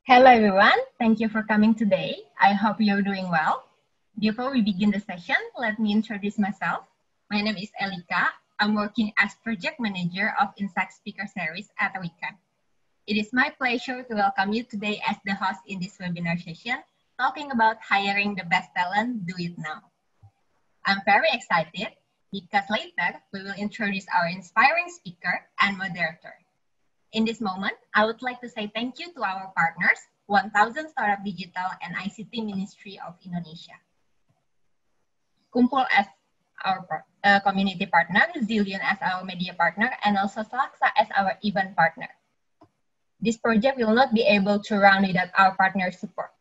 Hello everyone, thank you for coming today. I hope you're doing well. Before we begin the session, let me introduce myself. My name is Elika. I'm working as Project Manager of Insight Speaker Series at Wicca. It is my pleasure to welcome you today as the host in this webinar session, talking about hiring the best talent, do it now. I'm very excited because later we will introduce our inspiring speaker and moderator. In this moment, I would like to say thank you to our partners, 1000 Startup Digital and ICT Ministry of Indonesia. Kumpul as our community partner, Zillion as our media partner, and also Selaksa as our event partner. This project will not be able to run without our partner support.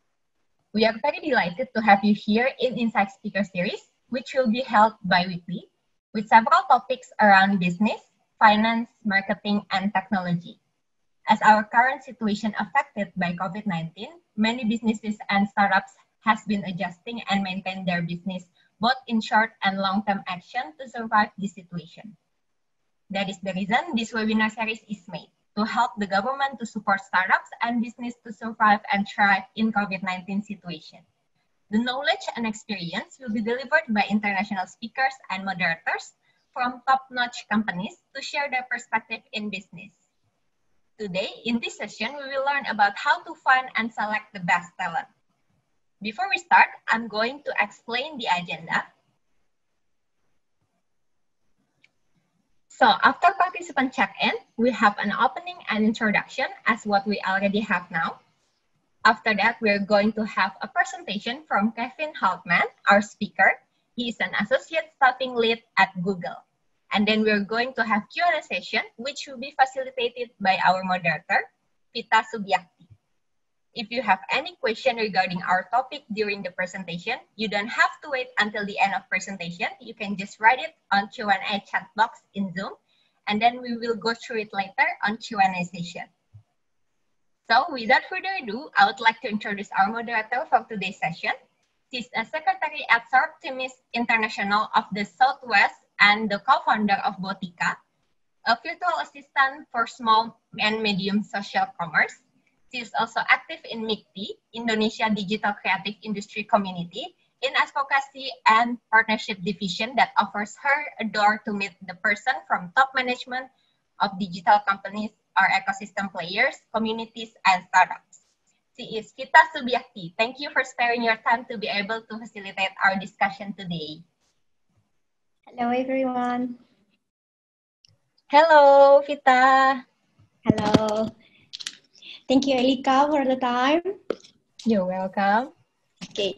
We are very delighted to have you here in Insight Speaker Series, which will be held bi-weekly, with several topics around business, finance, marketing, and technology. As our current situation affected by COVID-19, many businesses and startups has been adjusting and maintain their business both in short and long-term action to survive this situation. That is the reason this webinar series is made, to help the government to support startups and business to survive and thrive in COVID-19 situation. The knowledge and experience will be delivered by international speakers and moderators from top-notch companies to share their perspective in business. Today, in this session, we will learn about how to find and select the best talent. Before we start, I'm going to explain the agenda. So after participant check-in, we have an opening and introduction as what we already have now. After that, we're going to have a presentation from Kevin Haldeman, our speaker. He is an associate staffing lead at Google. And then we're going to have Q&A session, which will be facilitated by our moderator, Vita Subiakti. If you have any question regarding our topic during the presentation, you don't have to wait until the end of presentation. You can just write it on Q&A chat box in Zoom, and then we will go through it later on Q&A session. So without further ado, I would like to introduce our moderator for today's session. She's a secretary at Optimis International of the Southwest and the co-founder of Botica, a virtual assistant for small and medium social commerce. She is also active in MICTI, Indonesia Digital Creative Industry Community, in advocacy and partnership division that offers her a door to meet the person from top management of digital companies or ecosystem players, communities, and startups. She is Vita Subiakti. Thank you for sparing your time to be able to facilitate our discussion today. Hello, everyone. Hello, Vita. Hello. Thank you, Elika, for the time. You're welcome. Okay.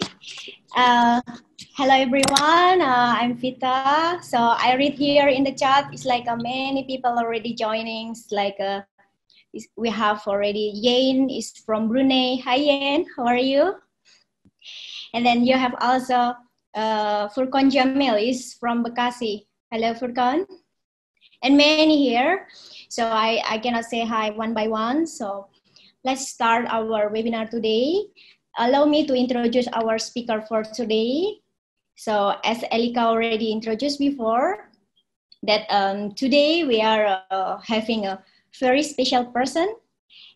Hello, everyone. I'm Vita. So I read here in the chat, it's like many people already joining. It's like we have already Yen is from Brunei. Hi, Yen. How are you? And then you have also Furqan Jamil is from Bekasi. Hello, Furqan. And many here. So I cannot say hi one by one. So let's start our webinar today. Allow me to introduce our speaker for today. So as Elika already introduced before, that today we are having a very special person,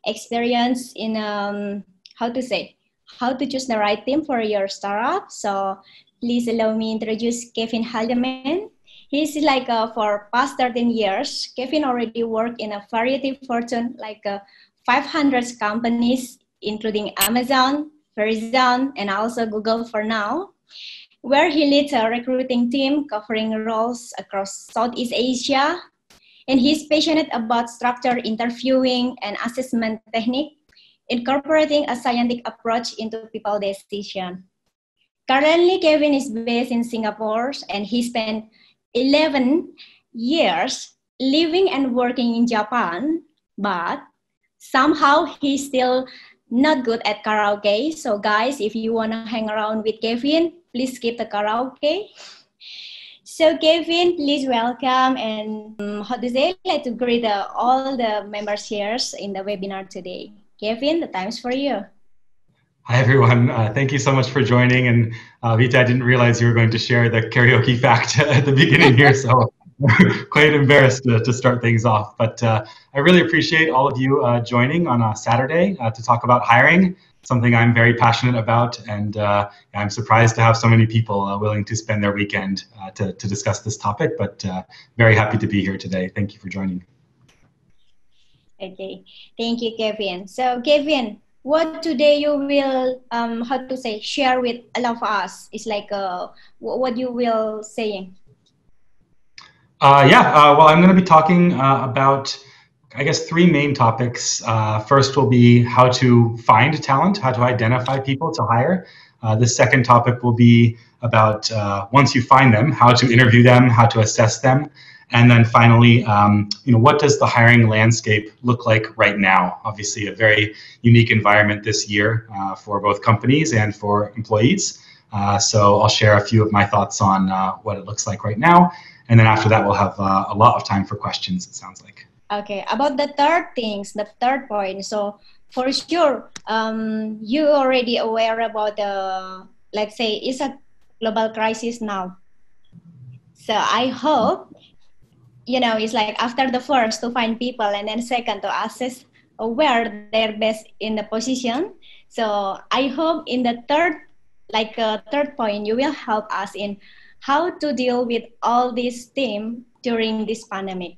experience in how to choose the right team for your startup. So please allow me introduce Kevin Haldeman. He's like for past 13 years, Kevin already worked in a variety of Fortune, like 500 companies, including Amazon, Verizon, and also Google for now, where he leads a recruiting team covering roles across Southeast Asia. And he's passionate about structured interviewing and assessment technique, incorporating a scientific approach into people decision. Currently, Kevin is based in Singapore, and he spent 11 years living and working in Japan, but somehow he's still not good at karaoke. So guys, if you want to hang around with Kevin, please skip the karaoke. So Kevin, please welcome and like to greet all the members here in the webinar today. Kevin, the time's for you. Hi, everyone. Thank you so much for joining. And Vita, I didn't realize you were going to share the karaoke fact at the beginning here. So quite embarrassed to start things off. But I really appreciate all of you joining on a Saturday to talk about hiring, something I'm very passionate about. And I'm surprised to have so many people willing to spend their weekend to discuss this topic, but very happy to be here today. Thank you for joining. Okay, thank you, Kevin. So, Kevin, what today you will, how to say, share with all of us? It's like what you will say. Well, I'm going to be talking about, I guess, three main topics. First will be how to find talent, how to identify people to hire. The second topic will be about once you find them, how to interview them, how to assess them. And then finally, what does the hiring landscape look like right now? Obviously, a very unique environment this year for both companies and for employees. So I'll share a few of my thoughts on what it looks like right now. And then after that, we'll have a lot of time for questions, it sounds like. Okay, about the third point. So for sure, you already aware about the, let's say, it's a global crisis now. So I hope, it's like after the first to find people and then second to assess where they're best in the position. So I hope in the third point, you will help us in how to deal with all this team during this pandemic.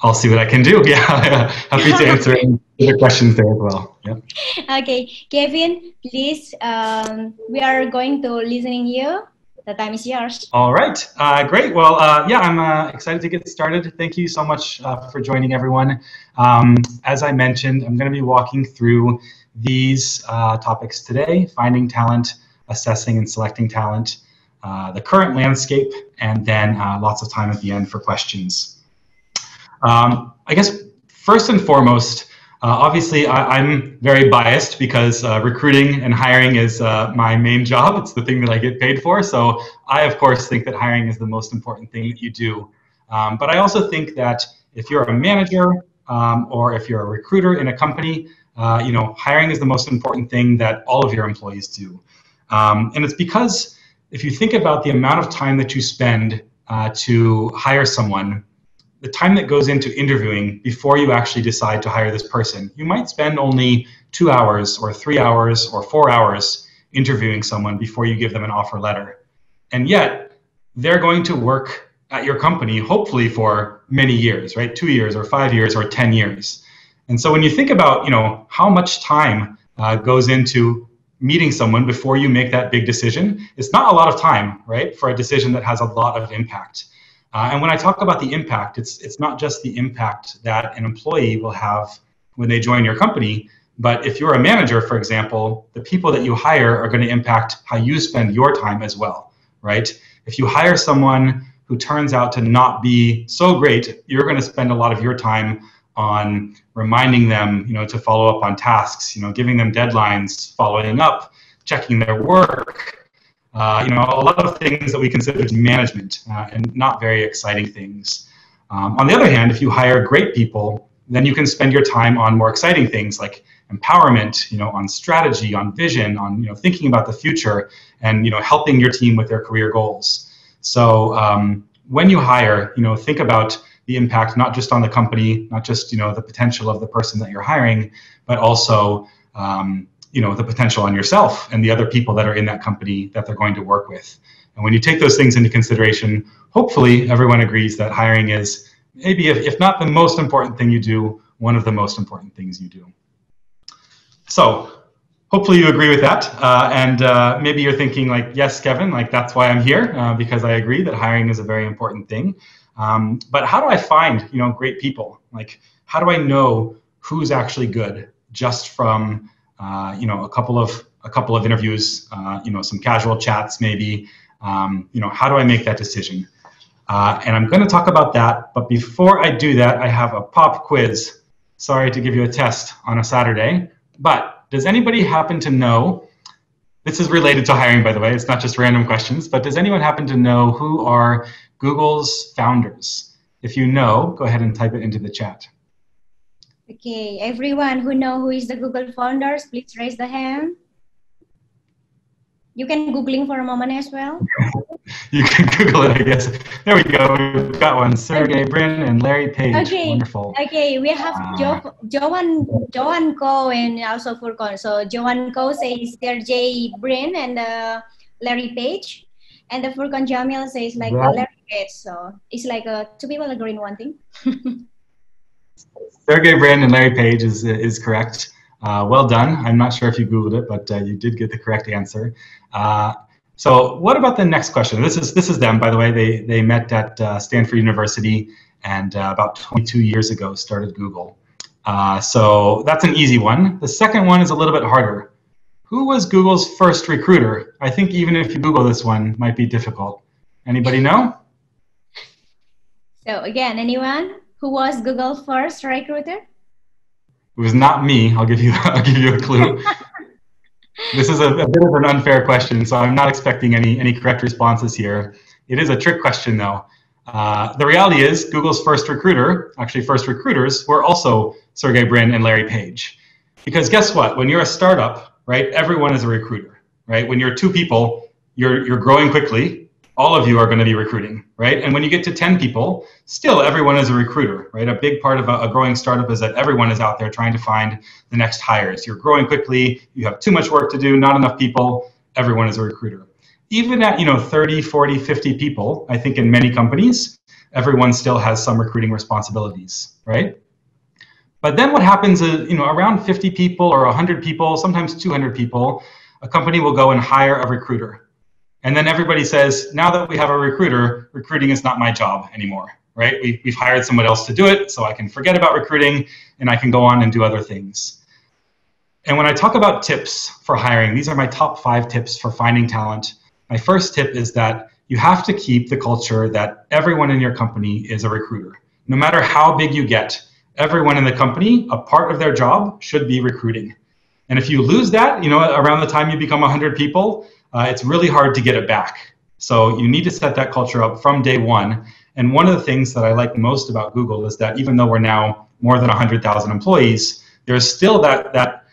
I'll see what I can do. Yeah, happy to answer the questions there as well. Yep. Okay, Kevin, please, we are going to listening you. The time is yours. All right, great. Well, I'm excited to get started. Thank you so much for joining, everyone. As I mentioned, I'm going to be walking through these topics today: finding talent, assessing and selecting talent, the current landscape, and then lots of time at the end for questions. I guess first and foremost, obviously I'm very biased because recruiting and hiring is my main job. It's the thing that I get paid for. So I, of course, think that hiring is the most important thing that you do. But I also think that if you're a manager or if you're a recruiter in a company, hiring is the most important thing that all of your employees do. And it's because if you think about the amount of time that you spend to hire someone, the time that goes into interviewing before you actually decide to hire this person, you might spend only 2 hours or 3 hours or 4 hours interviewing someone before you give them an offer letter. And yet they're going to work at your company, hopefully for many years, right? 2 years or 5 years or 10 years. And so when you think about, how much time goes into meeting someone before you make that big decision, it's not a lot of time, right? For a decision that has a lot of impact. And when I talk about the impact, it's not just the impact that an employee will have when they join your company, but if you're a manager, for example, the people that you hire are going to impact how you spend your time as well, right? If you hire someone who turns out to not be so great, you're going to spend a lot of your time on reminding them, to follow up on tasks, giving them deadlines, following up, checking their work. A lot of things that we consider to be management and not very exciting things. On the other hand, if you hire great people, then you can spend your time on more exciting things like empowerment, on strategy, on vision, on thinking about the future, and helping your team with their career goals. So when you hire, think about the impact not just on the company, not just the potential of the person that you're hiring, but also the potential on yourself and the other people that are in that company that they're going to work with. And when you take those things into consideration, hopefully everyone agrees that hiring is maybe, if not the most important thing you do, one of the most important things you do. So hopefully you agree with that. And maybe you're thinking like, yes, Kevin, like that's why I'm here, because I agree that hiring is a very important thing. But how do I find, great people? Like, how do I know who's actually good just from a couple of interviews, some casual chats maybe, how do I make that decision? And I'm going to talk about that, but before I do that, I have a pop quiz. Sorry to give you a test on a Saturday, but does anybody happen to know, this is related to hiring, by the way, it's not just random questions, but does anyone happen to know who are Google's founders? If you know, go ahead and type it into the chat. Okay, everyone who know who is the Google founders, please raise the hand. You can Googling for a moment as well. You can Google it, I guess. There we go. We've got one. Sergey Brin and Larry Page. Okay. Wonderful. Okay, we have Joan Ko and also Furkan. So Joan Ko says Sergey Brin and Larry Page, and the Furkan Jamil says like Larry Page. So it's like two people agree in one thing. Sergey Brin and Larry Page is correct. Well done. I'm not sure if you Googled it, but you did get the correct answer. So what about the next question? This is them, by the way. They met at Stanford University and about 22 years ago started Google. So that's an easy one. The second one is a little bit harder. Who was Google's first recruiter? I think even if you Google this one, it might be difficult. Anybody know? So again, anyone? Who was Google's first recruiter? It was not me. I'll give you a clue. This is a bit of an unfair question, so I'm not expecting any correct responses here. It is a trick question, though. The reality is Google's first recruiter, actually first recruiters, were also Sergey Brin and Larry Page. Because guess what? When you're a startup, right, everyone is a recruiter, right? When you're two people, you're growing quickly. All of you are going to be recruiting, right? And when you get to 10 people, still everyone is a recruiter, right? A big part of a growing startup is that everyone is out there trying to find the next hires. You're growing quickly, you have too much work to do, not enough people, everyone is a recruiter. Even at 30, 40, 50 people, I think in many companies, everyone still has some recruiting responsibilities, right? But then what happens is, around 50 people or 100 people, sometimes 200 people, a company will go and hire a recruiter. And then everybody says, now that we have a recruiter, recruiting is not my job anymore, right? We've hired someone else to do it, so I can forget about recruiting and I can go on and do other things. And when I talk about tips for hiring, these are my top 5 tips for finding talent. My first tip is that you have to keep the culture that everyone in your company is a recruiter. No matter how big you get, everyone in the company, a part of their job should be recruiting. And if you lose that, around the time you become 100 people, it's really hard to get it back. So you need to set that culture up from day one. And one of the things that I like most about Google is that even though we're now more than 100,000 employees, there's still that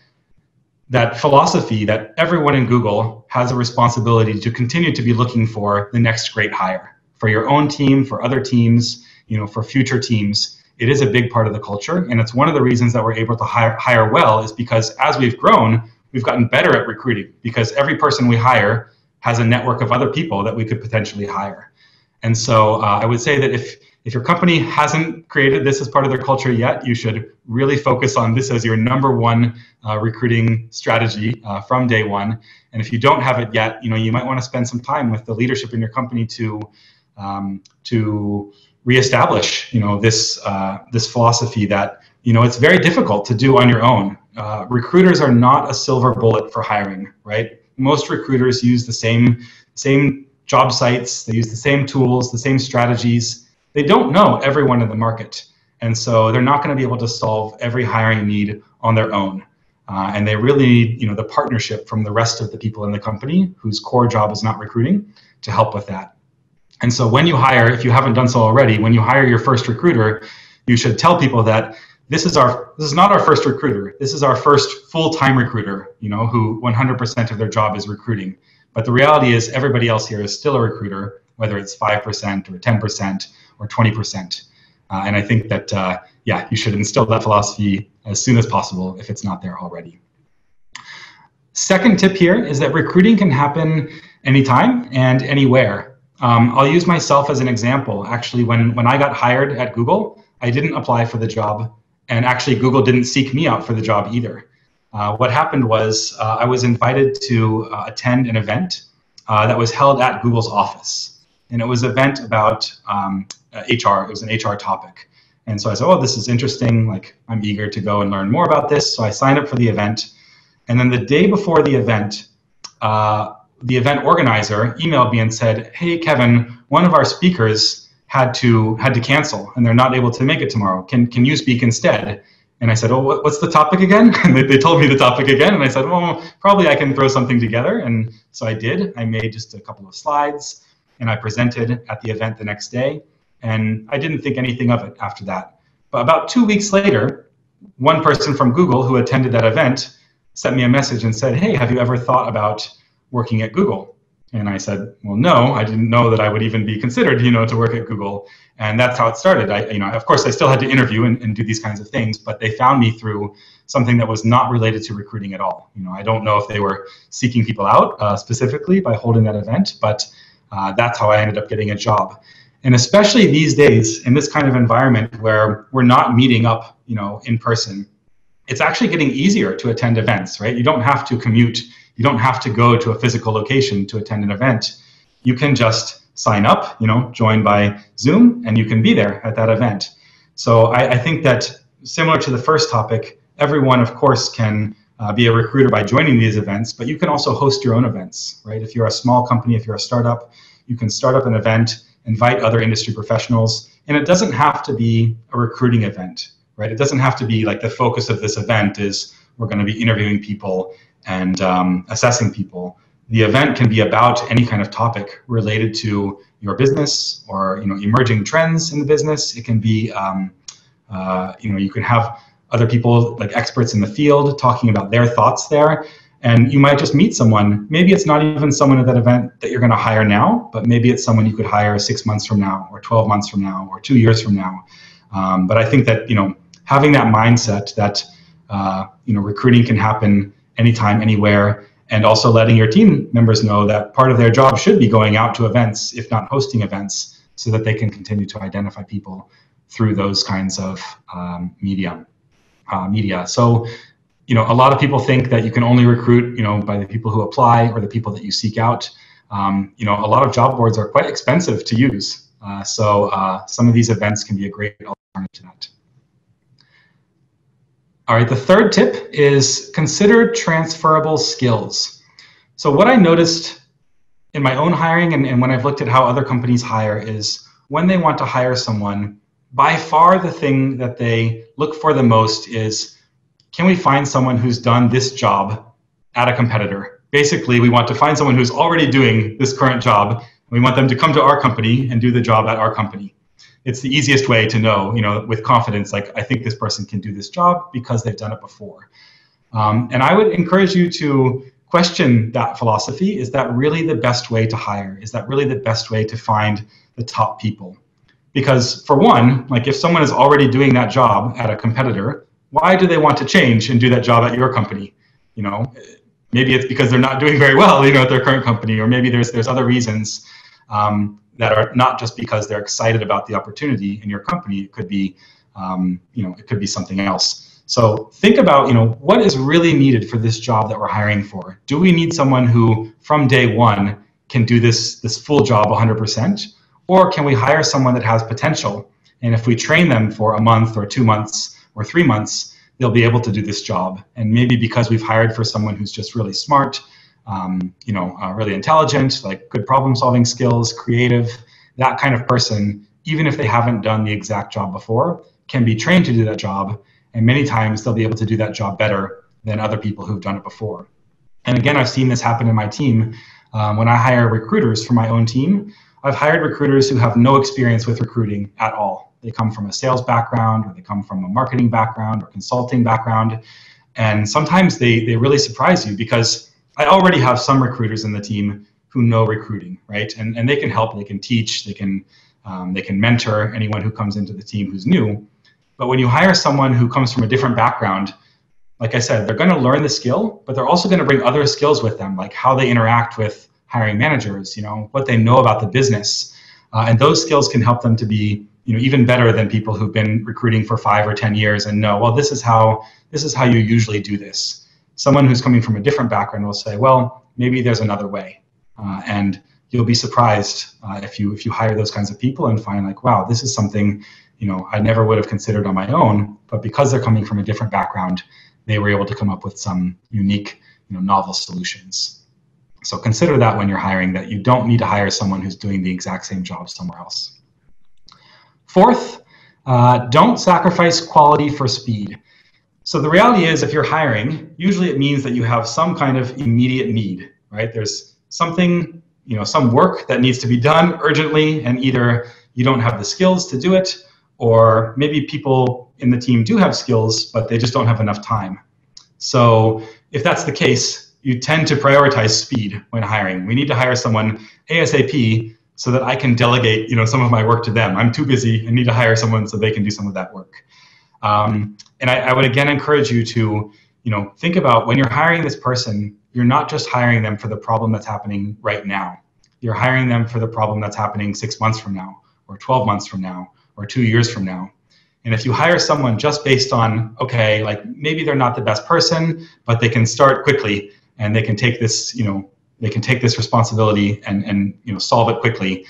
philosophy that everyone in Google has a responsibility to continue to be looking for the next great hire. For your own team, for other teams, for future teams. It is a big part of the culture. And it's one of the reasons that we're able to hire well is because as we've grown, we've gotten better at recruiting because every person we hire has a network of other people that we could potentially hire. And so I would say that if your company hasn't created this as part of their culture yet, you should really focus on this as your #1 recruiting strategy from day one. And if you don't have it yet, you might want to spend some time with the leadership in your company to reestablish, this philosophy that, it's very difficult to do on your own. Recruiters are not a silver bullet for hiring, right? Most recruiters use the same job sites, they use the same tools, the same strategies. They don't know everyone in the market. And so they're not going to be able to solve every hiring need on their own. And they really need, the partnership from the rest of the people in the company whose core job is not recruiting to help with that. And so when you hire, if you haven't done so already, when you hire your first recruiter, you should tell people that this is not our first recruiter. This is our first full-time recruiter, who 100% of their job is recruiting. But the reality is everybody else here is still a recruiter, whether it's 5% or 10% or 20%. And I think that, you should instill that philosophy as soon as possible if it's not there already. Second tip here is that recruiting can happen anytime and anywhere. I'll use myself as an example. Actually, when I got hired at Google, I didn't apply for the job. And actually, Google didn't seek me out for the job either. What happened was I was invited to attend an event that was held at Google's office. And it was an event about HR. It was an HR topic. And so I said, oh, this is interesting. Like, I'm eager to go and learn more about this. So I signed up for the event. And then the day before the event organizer emailed me and said, hey, Kevin, one of our speakers had to cancel and they're not able to make it tomorrow. Can you speak instead? And I said, oh, what's the topic again? And they told me the topic again. And I said, well, probably I can throw something together. And so I did. I made just a couple of slides and I presented at the event the next day. And I didn't think anything of it after that. But about 2 weeks later, one person from Google who attended that event sent me a message and said, hey, have you ever thought about working at Google? And I said, well, no, I didn't know that I would even be considered, to work at Google. And that's how it started. Of course, I still had to interview and do these kinds of things, but they found me through something that was not related to recruiting at all. I don't know if they were seeking people out specifically by holding that event, but that's how I ended up getting a job. And especially these days, in this kind of environment where we're not meeting up, in person, it's actually getting easier to attend events, right? You don't have to commute. You don't have to go to a physical location to attend an event. You can just sign up, join by Zoom, and you can be there at that event. So I think that similar to the first topic, everyone, of course, can be a recruiter by joining these events, but you can also host your own events, right? If you're a small company, if you're a startup, you can start up an event, invite other industry professionals, and it doesn't have to be a recruiting event, right? It doesn't have to be like the focus of this event is we're going to be interviewing people and assessing people. The event can be about any kind of topic related to your business or emerging trends in the business. It can be you can have other people like experts in the field talking about their thoughts there, and you might just meet someone. Maybe it's not even someone at that event that you're going to hire now, but maybe it's someone you could hire 6 months from now, or 12 months from now, or 2 years from now. But I think that having that mindset that recruiting can happen anytime, anywhere, and also letting your team members know that part of their job should be going out to events, if not hosting events, so that they can continue to identify people through those kinds of media. So, a lot of people think that you can only recruit, by the people who apply or the people that you seek out. A lot of job boards are quite expensive to use. So some of these events can be a great alternative to that. All right, the third tip is consider transferable skills. So what I noticed in my own hiring and when I've looked at how other companies hire is when they want to hire someone, by far the thing that they look for the most is, can we find someone who's done this job at a competitor? Basically, we want to find someone who's already doing this current job. We want them to come to our company and do the job at our company. It's the easiest way to know, with confidence, like, I think this person can do this job because they've done it before. And I would encourage you to question that philosophy. Is that really the best way to hire? Is that really the best way to find the top people? Because for one, like if someone is already doing that job at a competitor, why do they want to change and do that job at your company? Maybe it's because they're not doing very well, at their current company, or maybe there's other reasons that are not just because they're excited about the opportunity in your company. It could be, it could be something else. So think about, what is really needed for this job that we're hiring for? Do we need someone who, from day one, can do this full job 100%? Or can we hire someone that has potential? And if we train them for a month or 2 months or 3 months, they'll be able to do this job. And maybe because we've hired for someone who's just really smart, really intelligent, like good problem-solving skills, creative, that kind of person, even if they haven't done the exact job before, can be trained to do that job. And many times they'll be able to do that job better than other people who've done it before. And again, I've seen this happen in my team. When I hire recruiters for my own team, I've hired recruiters who have no experience with recruiting at all. They come from a sales background, or they come from a marketing background or consulting background. And sometimes they really surprise you, because I already have some recruiters in the team who know recruiting, right? And they can help, they can teach, they can mentor anyone who comes into the team who's new. But when you hire someone who comes from a different background, like I said, they're going to learn the skill, but they're also going to bring other skills with them, like how they interact with hiring managers, what they know about the business. And those skills can help them to be, even better than people who've been recruiting for 5 or 10 years and know, well, this is how you usually do this. Someone who's coming from a different background will say, well, maybe there's another way. And you'll be surprised if you hire those kinds of people and find like, wow, this is something, I never would have considered on my own, but because they're coming from a different background, they were able to come up with some unique, novel solutions. So consider that when you're hiring, that you don't need to hire someone who's doing the exact same job somewhere else. Fourth, don't sacrifice quality for speed. So the reality is, if you're hiring, usually it means that you have some kind of immediate need, right? There's something, some work that needs to be done urgently, and either you don't have the skills to do it, or maybe people in the team do have skills, but they just don't have enough time. So if that's the case, you tend to prioritize speed when hiring. We need to hire someone ASAP so that I can delegate, some of my work to them. I'm too busy. I need to hire someone so they can do some of that work. And I would again encourage you to, think about when you're hiring this person, you're not just hiring them for the problem that's happening right now. You're hiring them for the problem that's happening 6 months from now, or 12 months from now, or 2 years from now. And if you hire someone just based on, okay, like maybe they're not the best person, but they can start quickly and they can take this, they can take this responsibility and solve it quickly.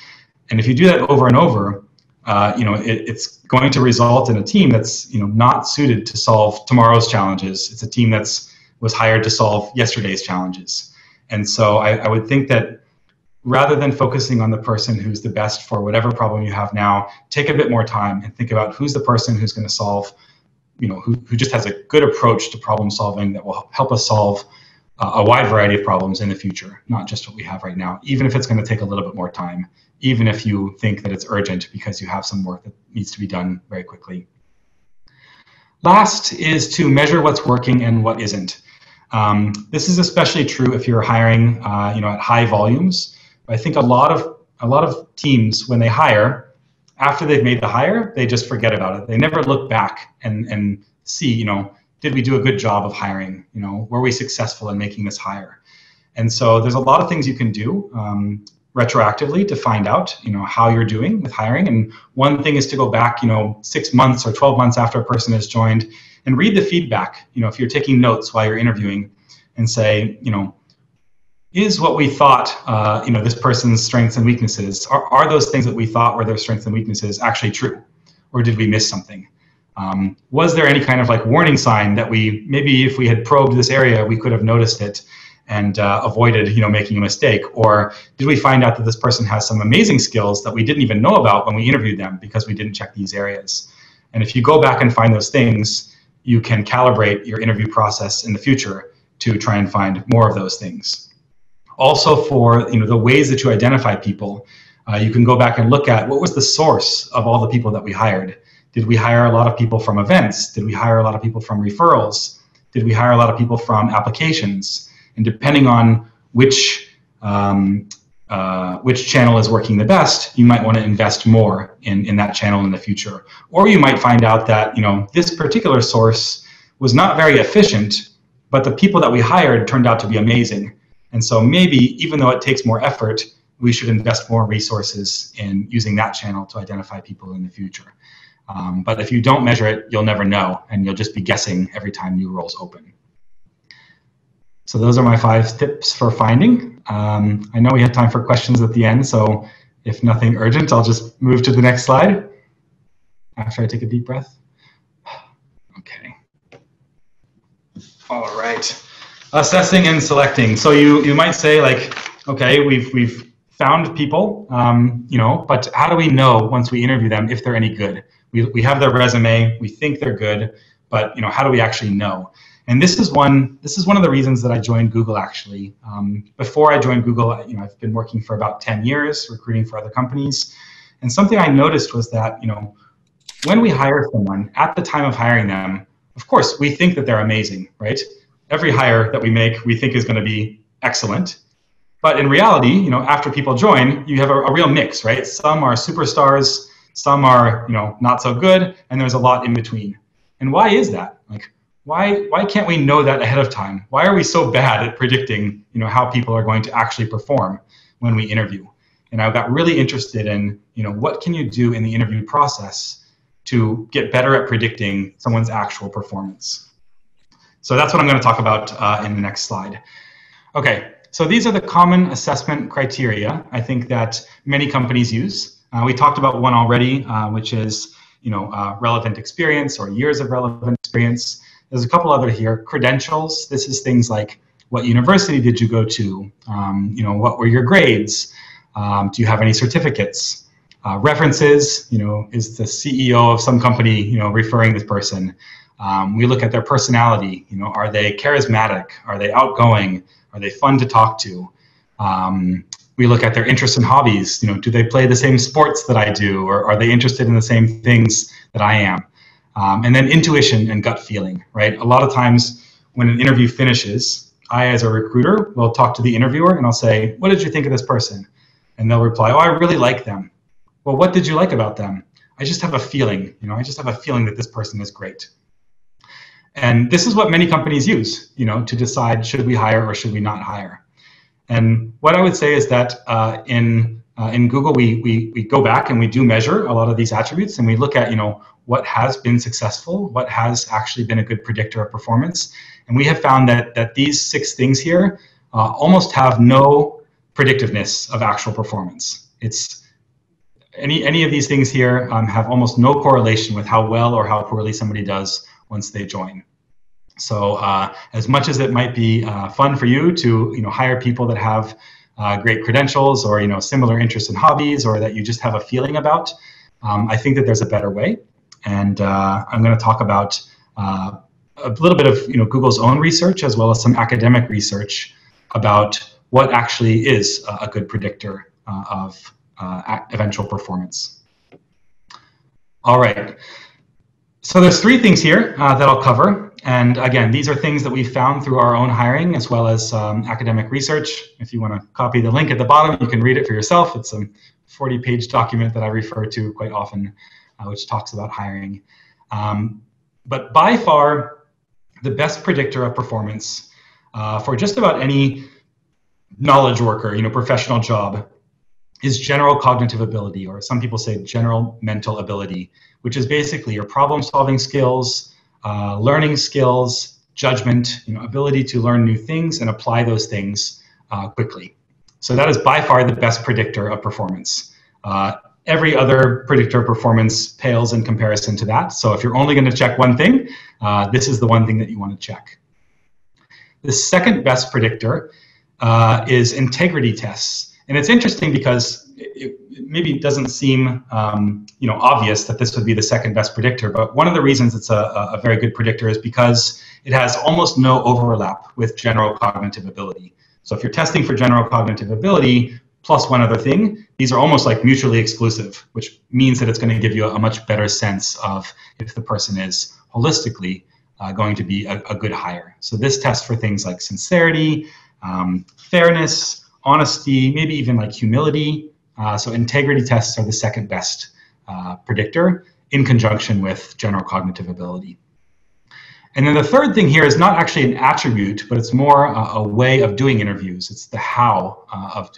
And if you do that over and over, it's going to result in a team that's not suited to solve tomorrow's challenges. It's a team was hired to solve yesterday's challenges. And so I would think that rather than focusing on the person who's the best for whatever problem you have now, take a bit more time and think about who's the person who's going to solve, who just has a good approach to problem solving that will help us solve a wide variety of problems in the future, not just what we have right now, even if it's going to take a little bit more time, even if you think that it's urgent because you have some work that needs to be done very quickly. Last is to measure what's working and what isn't. This is especially true if you're hiring, at high volumes. I think a lot of teams, when they hire, after they've made the hire, they just forget about it. They never look back and see, did we do a good job of hiring? Were we successful in making this hire? And so there's a lot of things you can do retroactively to find out, how you're doing with hiring. And one thing is to go back, 6 months or 12 months after a person has joined and read the feedback. If you're taking notes while you're interviewing, and say, is what we thought, this person's strengths and weaknesses, are those things that we thought were their strengths and weaknesses actually true? Or did we miss something? Was there any kind of warning sign that maybe if we had probed this area, we could have noticed it and avoided, making a mistake? Or did we find out that this person has some amazing skills that we didn't even know about when we interviewed them because we didn't check these areas? And if you go back and find those things, you can calibrate your interview process in the future to try and find more of those things. Also, for the ways that you identify people, you can go back and look at what was the source of all the people that we hired. Did we hire a lot of people from events? Did we hire a lot of people from referrals? Did we hire a lot of people from applications? And depending on which channel is working the best, you might want to invest more in that channel in the future. Or you might find out that this particular source was not very efficient, but the people that we hired turned out to be amazing. And so maybe, even though it takes more effort, we should invest more resources in using that channel to identify people in the future. But if you don't measure it, you'll never know, and you'll just be guessing every time new roles open. So those are my 5 tips for finding. I know we had time for questions at the end, so if nothing urgent, I'll just move to the next slide after I take a deep breath. Okay. All right. Assessing and selecting. So you might say, okay, we've found people, but how do we know once we interview them if they're any good? We have their resume, we think they're good, but how do we actually know? And this is one of the reasons that I joined Google, actually. Before I joined Google, I've been working for about 10 years, recruiting for other companies. And something I noticed was that, when we hire someone, at the time of hiring them, of course, we think that they're amazing, right? Every hire that we make, we think is going to be excellent. But in reality, after people join, you have a real mix, right? Some are superstars, some are, not so good, and there's a lot in between. And why is that? Why can't we know that ahead of time? Why are we so bad at predicting, how people are going to actually perform when we interview? And I got really interested in, what can you do in the interview process to get better at predicting someone's actual performance? So that's what I'm going to talk about in the next slide. Okay, so these are the common assessment criteria I think that many companies use. We talked about one already, which is relevant experience or years of relevant experience. There's a couple other here. Credentials. This is things like what university did you go to? What were your grades? Do you have any certificates? References. Is the CEO of some company referring this person? We look at their personality. Are they charismatic? Are they outgoing? Are they fun to talk to? We look at their interests and hobbies. Do they play the same sports that I do, or are they interested in the same things that I am? And then intuition and gut feeling, right? A lot of times when an interview finishes, I, as a recruiter, will talk to the interviewer and I'll say, what did you think of this person? And they'll reply, oh, I really like them. Well, what did you like about them? I just have a feeling, I just have a feeling that this person is great. And this is what many companies use, to decide should we hire or should we not hire. And what I would say is that in Google, we go back and we do measure a lot of these attributes, and we look at, what has been successful, what has actually been a good predictor of performance. And we have found that these 6 things here almost have no predictiveness of actual performance. It's any of these things here have almost no correlation with how well or how poorly somebody does once they join. So as much as it might be fun for you to hire people that have great credentials or similar interests and hobbies, or that you just have a feeling about, I think that there's a better way. And I'm going to talk about a little bit of Google's own research, as well as some academic research about what actually is a good predictor of eventual performance. All right. So there's 3 things here that I'll cover. And again, these are things that we found through our own hiring, as well as academic research. If you want to copy the link at the bottom, you can read it for yourself. It's a 40-page document that I refer to quite often, which talks about hiring. But by far, the best predictor of performance for just about any knowledge worker, professional job, is general cognitive ability, or some people say general mental ability, which is basically your problem-solving skills, learning skills, judgment, ability to learn new things and apply those things quickly. So that is by far the best predictor of performance. Every other predictor of performance pales in comparison to that. So if you're only going to check one thing, this is the one thing that you want to check. The second best predictor is integrity tests. And it's interesting because it maybe doesn't seem obvious that this would be the second best predictor, but one of the reasons it's a very good predictor is because it has almost no overlap with general cognitive ability. So if you're testing for general cognitive ability plus one other thing, these are almost like mutually exclusive, which means that it's going to give you a much better sense of if the person is holistically going to be a good hire. So this tests for things like sincerity, fairness, honesty, maybe even like humility. So integrity tests are the second best predictor in conjunction with general cognitive ability. And then the third thing here is not actually an attribute, but it's more a way of doing interviews. It's the how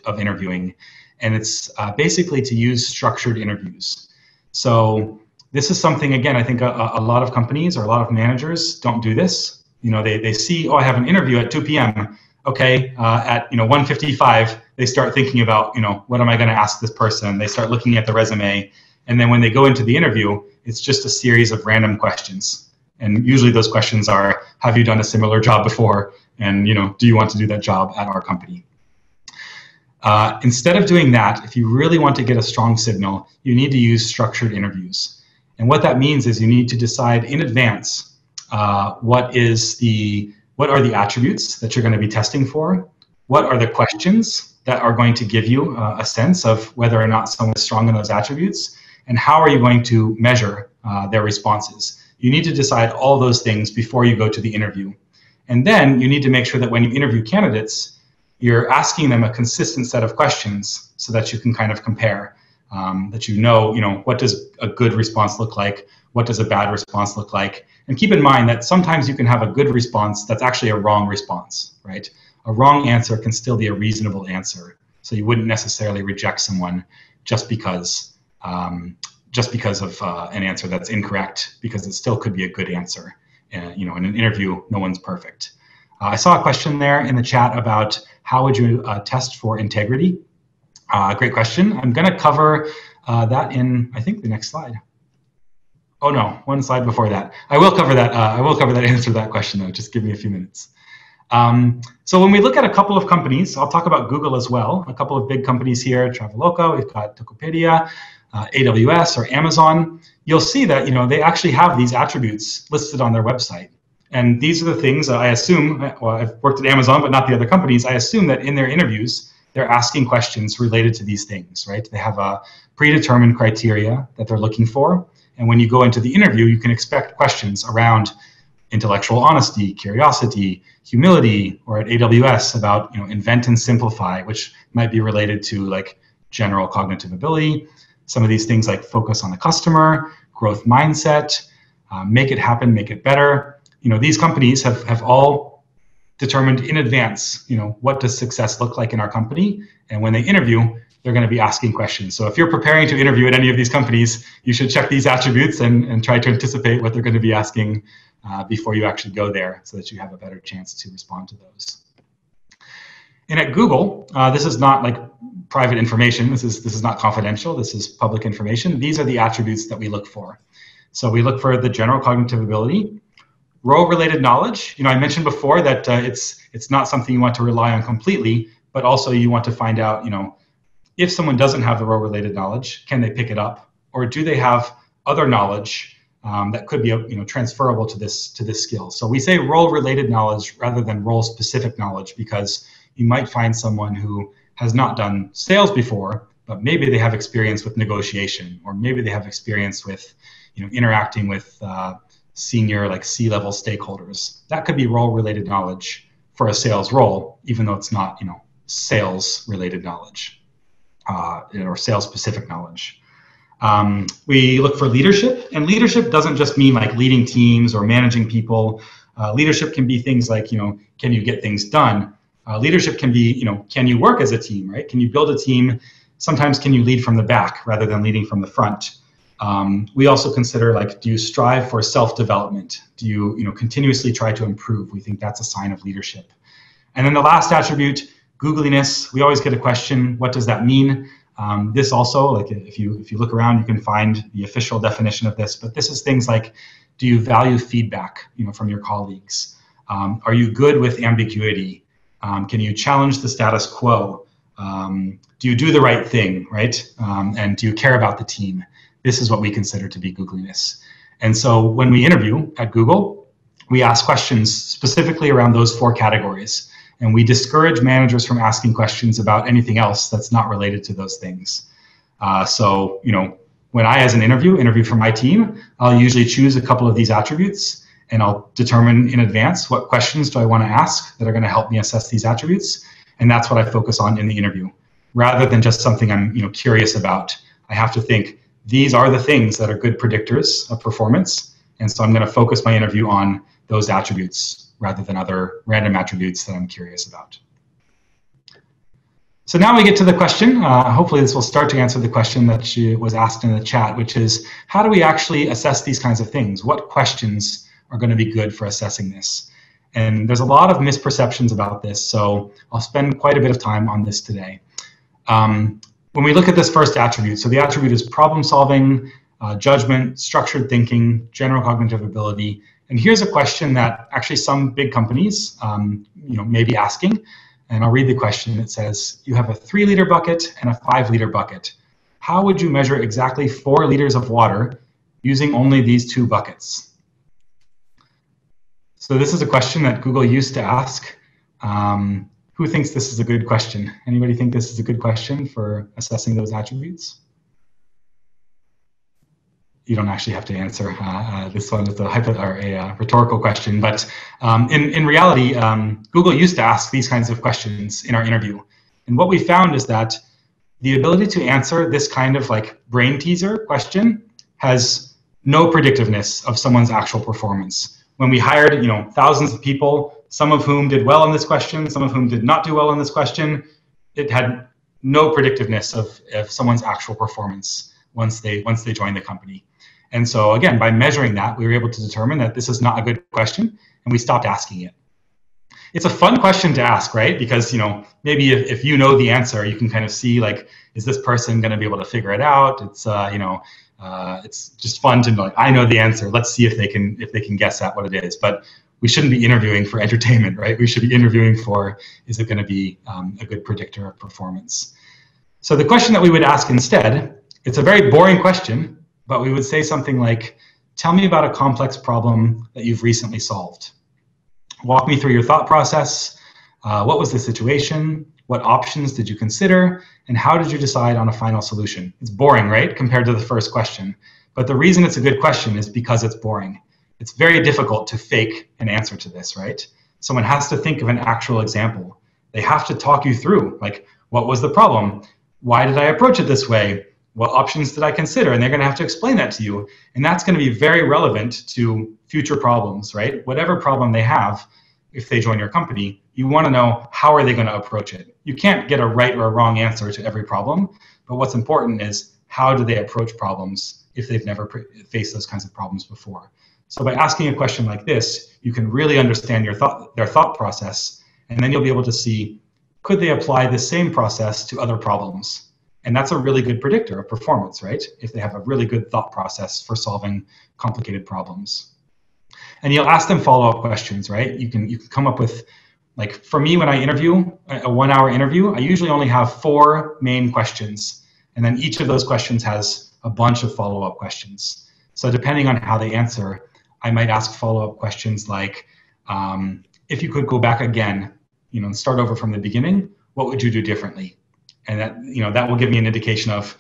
of interviewing. And it's basically to use structured interviews. So this is something, again, I think a lot of companies or a lot of managers don't do this. They see, oh, I have an interview at 2 p.m. Okay, at 1:55, they start thinking about, what am I going to ask this person? They start looking at the resume, and then when they go into the interview, it's just a series of random questions. And usually those questions are, have you done a similar job before? And do you want to do that job at our company? Instead of doing that, if you really want to get a strong signal, you need to use structured interviews. And what that means is you need to decide in advance what are the attributes that you're going to be testing for? What are the questions that are going to give you a sense of whether or not someone is strong in those attributes? And how are you going to measure their responses? You need to decide all those things before you go to the interview. And then you need to make sure that when you interview candidates, you're asking them a consistent set of questions so that you can kind of compare, that what does a good response look like? What does a bad response look like? And keep in mind that sometimes you can have a good response that's actually a wrong response, right? A wrong answer can still be a reasonable answer. So you wouldn't necessarily reject someone just because of an answer that's incorrect, because it still could be a good answer. In an interview, no one's perfect. I saw a question there in the chat about how would you test for integrity? Great question. I'm going to cover that in, I think, the next slide. Oh no, one slide before that. I will cover that. Answer to that question though. Just give me a few minutes. So when we look at a couple of companies, I'll talk about Google as well. A couple of big companies here, Traveloka, we've got Tokopedia, AWS or Amazon. You'll see that they actually have these attributes listed on their website. And these are the things I assume. Well, I've worked at Amazon, but not the other companies. I assume that in their interviews, they're asking questions related to these things, right? They have a predetermined criteria that they're looking for. And when you go into the interview, you can expect questions around intellectual honesty, curiosity, humility, or at AWS about invent and simplify, which might be related to like general cognitive ability. Some of these things like focus on the customer, growth mindset, make it happen, make it better. These companies have all determined in advance, what does success look like in our company? And when they interview, they're going to be asking questions. So if you're preparing to interview at any of these companies, you should check these attributes and try to anticipate what they're going to be asking before you actually go there, so that you have a better chance to respond to those. And at Google, this is not like private information. This is not confidential. This is public information. These are the attributes that we look for. So we look for the general cognitive ability, role-related knowledge. I mentioned before that it's not something you want to rely on completely, but also you want to find out, if someone doesn't have the role-related knowledge, can they pick it up, or do they have other knowledge that could be transferable to this skill? So we say role-related knowledge rather than role-specific knowledge, because you might find someone who has not done sales before, but maybe they have experience with negotiation, or maybe they have experience with interacting with senior like C-level stakeholders. That could be role-related knowledge for a sales role, even though it's not sales-related knowledge or sales-specific knowledge. We look for leadership, and leadership doesn't just mean like leading teams or managing people. Leadership can be things like, can you get things done? Leadership can be, can you work as a team, right? Can you build a team? Sometimes can you lead from the back rather than leading from the front? We also consider like, do you strive for self-development? Do you, continuously try to improve? We think that's a sign of leadership. And then the last attribute, googliness. We always get a question, what does that mean? This also, like if you look around, you can find the official definition of this, but this is things like, do you value feedback, from your colleagues? Are you good with ambiguity? Can you challenge the status quo? Do you do the right thing, right? And do you care about the team? This is what we consider to be googliness. And so when we interview at Google, we ask questions specifically around those 4 categories. And we discourage managers from asking questions about anything else that's not related to those things. So, when I, as an interview for my team, I'll usually choose a couple of these attributes, and I'll determine in advance what questions do I want to ask that are going to help me assess these attributes. And that's what I focus on in the interview. Rather than just something I'm curious about, I have to think, these are the things that are good predictors of performance. And so I'm going to focus my interview on those attributes rather than other random attributes that I'm curious about. So now we get to the question. Hopefully this will start to answer the question that was asked in the chat, which is, how do we actually assess these kinds of things? What questions are going to be good for assessing this? And there's a lot of misperceptions about this, so I'll spend quite a bit of time on this today. When we look at this first attribute, so the attribute is problem solving, judgment, structured thinking, general cognitive ability. And here's a question that actually some big companies may be asking. And I'll read the question. It says, you have a 3-liter bucket and a 5-liter bucket. How would you measure exactly 4 liters of water using only these 2 buckets? So this is a question that Google used to ask. Who thinks this is a good question? Anybody think this is a good question for assessing those attributes? You don't actually have to answer. This one is a rhetorical question, but in reality, Google used to ask these kinds of questions in our interview. And what we found is that the ability to answer this kind of like brain teaser question has no predictiveness of someone's actual performance. When we hired, thousands of people, some of whom did well on this question, some of whom did not do well on this question, it had no predictiveness of someone's actual performance once they joined the company. And so again, by measuring that, we were able to determine that this is not a good question, and we stopped asking it. It's a fun question to ask, right? Because maybe if you know the answer, you can kind of see like, is this person going to be able to figure it out? It's it's just fun to know. Like, I know the answer. Let's see if they can guess at what it is. But we shouldn't be interviewing for entertainment, right? We should be interviewing for, is it going to be a good predictor of performance? So the question that we would ask instead, it's a very boring question, but we would say something like, tell me about a complex problem that you've recently solved. Walk me through your thought process. What was the situation? What options did you consider? And how did you decide on a final solution? It's boring, right, compared to the first question. But the reason it's a good question is because it's boring. it's very difficult to fake an answer to this, right? Someone has to think of an actual example. They have to talk you through, like, what was the problem? Why did I approach it this way? What options did I consider? And they're going to have to explain that to you. And that's going to be very relevant to future problems, right? Whatever problem they have, if they join your company, you want to know how are they going to approach it. You can't get a right or a wrong answer to every problem, but what's important is how do they approach problems if they've never faced those kinds of problems before. So by asking a question like this, you can really understand their thought process, and then you'll be able to see, could they apply the same process to other problems? And that's a really good predictor of performance, right? If they have a really good thought process for solving complicated problems. And you'll ask them follow-up questions, right? You can come up with, like, for me, when I interview, a 1-hour interview, I usually only have 4 main questions. And then each of those questions has a bunch of follow-up questions. So depending on how they answer, I might ask follow-up questions like, if you could go back again, and start over from the beginning, what would you do differently? And that, that will give me an indication of,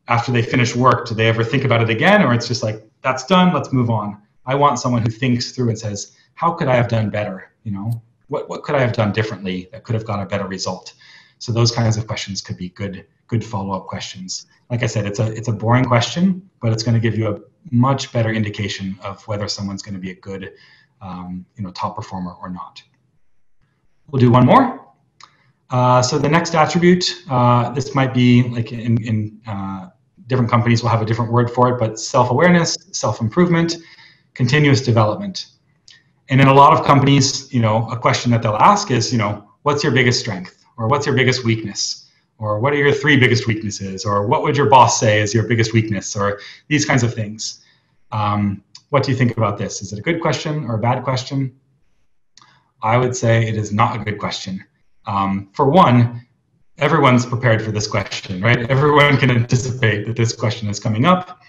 after they finish work, do they ever think about it again? Or it's just like, that's done, let's move on. I want someone who thinks through and says, how could I have done better? What could I have done differently that could have got a better result? So those kinds of questions could be good follow-up questions. Like I said, it's a boring question, but it's going to give you a much better indication of whether someone's going to be a good top performer or not. We'll do one more. So the next attribute, this might be like in different companies will have a different word for it, but self-awareness, self-improvement, continuous development. And in a lot of companies, a question that they'll ask is, what's your biggest strength? Or what's your biggest weakness? Or what are your 3 biggest weaknesses? Or what would your boss say is your biggest weakness? Or these kinds of things. What do you think about this? Is it a good question or a bad question? I would say it is not a good question. For one, everyone's prepared for this question, right? Everyone can anticipate that this question is coming up,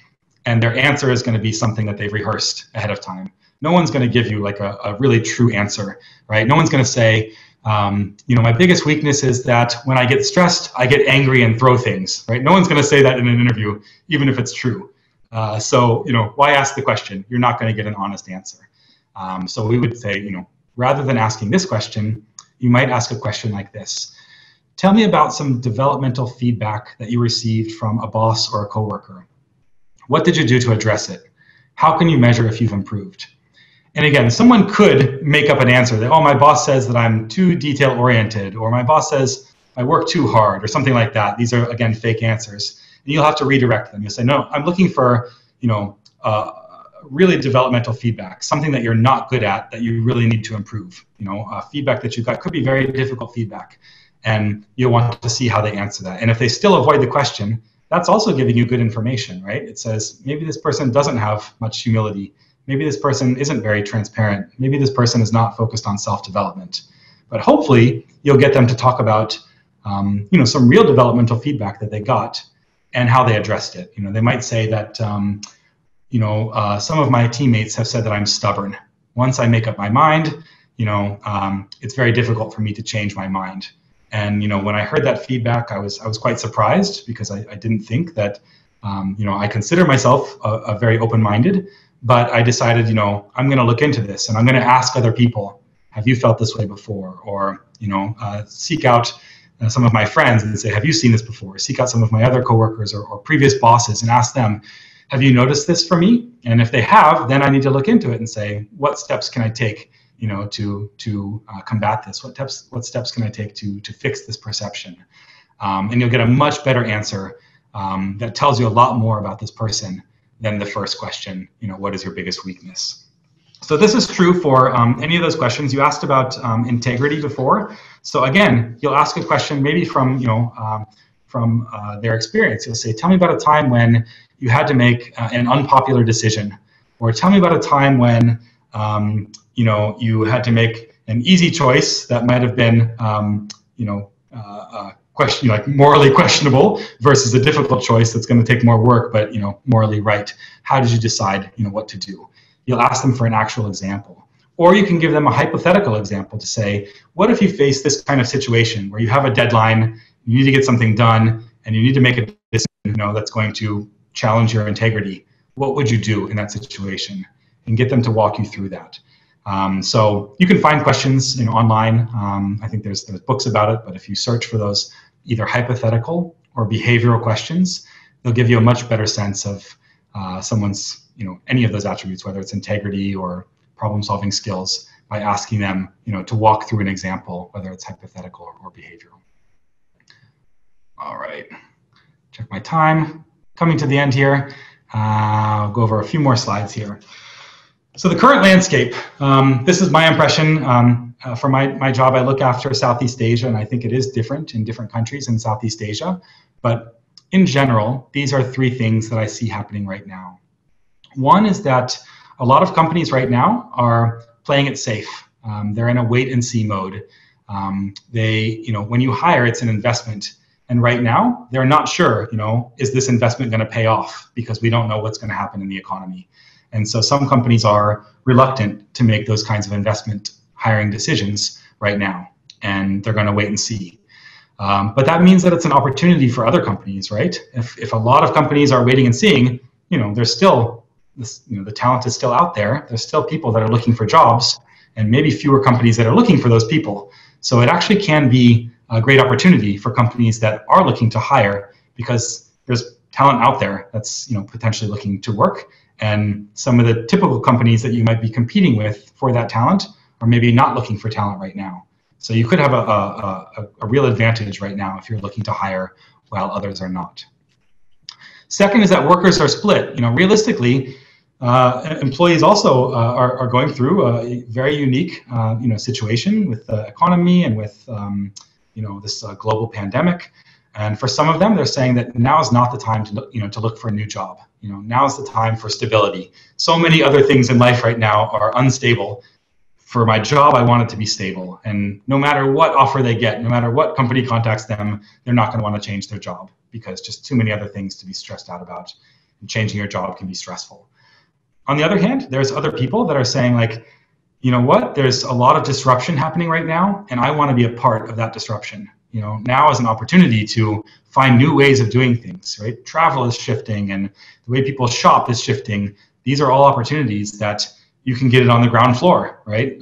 and their answer is going to be something that they've rehearsed ahead of time. No one's going to give you like a really true answer, right? No one's going to say, my biggest weakness is that when I get stressed, I get angry and throw things, right? No one's going to say that in an interview, even if it's true. So why ask the question? You're not going to get an honest answer. So we would say, rather than asking this question, you might ask a question like this. Tell me about some developmental feedback that you received from a boss or a coworker. What did you do to address it? How can you measure if you've improved? And again, someone could make up an answer that, oh, my boss says that I'm too detail-oriented, or my boss says I work too hard, or something like that. These are, again, fake answers. And you'll have to redirect them. You'll say, no, I'm looking for, really developmental feedback, something that you're not good at that you really need to improve. Feedback that you've got could be very difficult feedback, and you'll want to see how they answer that. And if they still avoid the question, that's also giving you good information, right? It says maybe this person doesn't have much humility. Maybe this person isn't very transparent. Maybe this person is not focused on self-development. But hopefully, you'll get them to talk about, some real developmental feedback that they got and how they addressed it. They might say that, some of my teammates have said that I'm stubborn. Once I make up my mind, it's very difficult for me to change my mind. And when I heard that feedback, I was quite surprised, because I didn't think that, I consider myself a very open-minded. But I decided, I'm going to look into this, and I'm going to ask other people, have you felt this way before? Or, seek out some of my friends and say, have you seen this before? Seek out some of my other coworkers or previous bosses and ask them, have you noticed this for me? And if they have, then I need to look into it and say, what steps can I take, to combat this? What steps can I take to fix this perception? And you'll get a much better answer that tells you a lot more about this person than the first question, what is your biggest weakness? So this is true for any of those questions. You asked about integrity before. So again, you'll ask a question maybe from their experience. You'll say, tell me about a time when you had to make an unpopular decision, or tell me about a time when you had to make an easy choice that might have been morally questionable versus a difficult choice that's going to take more work, but morally right. How did you decide what to do? You'll ask them for an actual example, or you can give them a hypothetical example to say, what if you face this kind of situation where you have a deadline, you need to get something done, and you need to make a decision that's going to challenge your integrity? What would you do in that situation? and get them to walk you through that. So you can find questions online. I think there's books about it, but if you search for those either hypothetical or behavioral questions, they'll give you a much better sense of someone's, any of those attributes, whether it's integrity or problem-solving skills, by asking them, to walk through an example, whether it's hypothetical or behavioral. All right, check my time. Coming to the end here. I'll go over a few more slides here. So the current landscape, this is my impression. For my job, I look after Southeast Asia, and I think it is different in different countries in Southeast Asia. But in general, these are three things that I see happening right now. One is that a lot of companies right now are playing it safe. They're in a wait and see mode. When you hire, it's an investment. And right now, they're not sure, is this investment going to pay off? Because we don't know what's going to happen in the economy. And so some companies are reluctant to make those kinds of investment hiring decisions right now. And they're going to wait and see. But that means that it's an opportunity for other companies, right? If a lot of companies are waiting and seeing, there's still, the talent is still out there. There's still people that are looking for jobs, and maybe fewer companies that are looking for those people. So it actually can be a great opportunity for companies that are looking to hire, because there's talent out there that's potentially looking to work, and some of the typical companies that you might be competing with for that talent are maybe not looking for talent right now. So you could have a real advantage right now if you're looking to hire while others are not. Second is that workers are split. Realistically, employees also are going through a very unique situation with the economy and with this global pandemic. And for some of them, they're saying that now is not the time to look for a new job. Now is the time for stability. So many other things in life right now are unstable. For my job, I want it to be stable. And no matter what offer they get, no matter what company contacts them, they're not going to want to change their job, because just too many other things to be stressed out about. And changing your job can be stressful. On the other hand, there's other people that are saying, like, you know what, there's a lot of disruption happening right now, and I want to be a part of that disruption. Now is an opportunity to find new ways of doing things, right? Travel is shifting, and the way people shop is shifting. These are all opportunities that you can get it on the ground floor, right?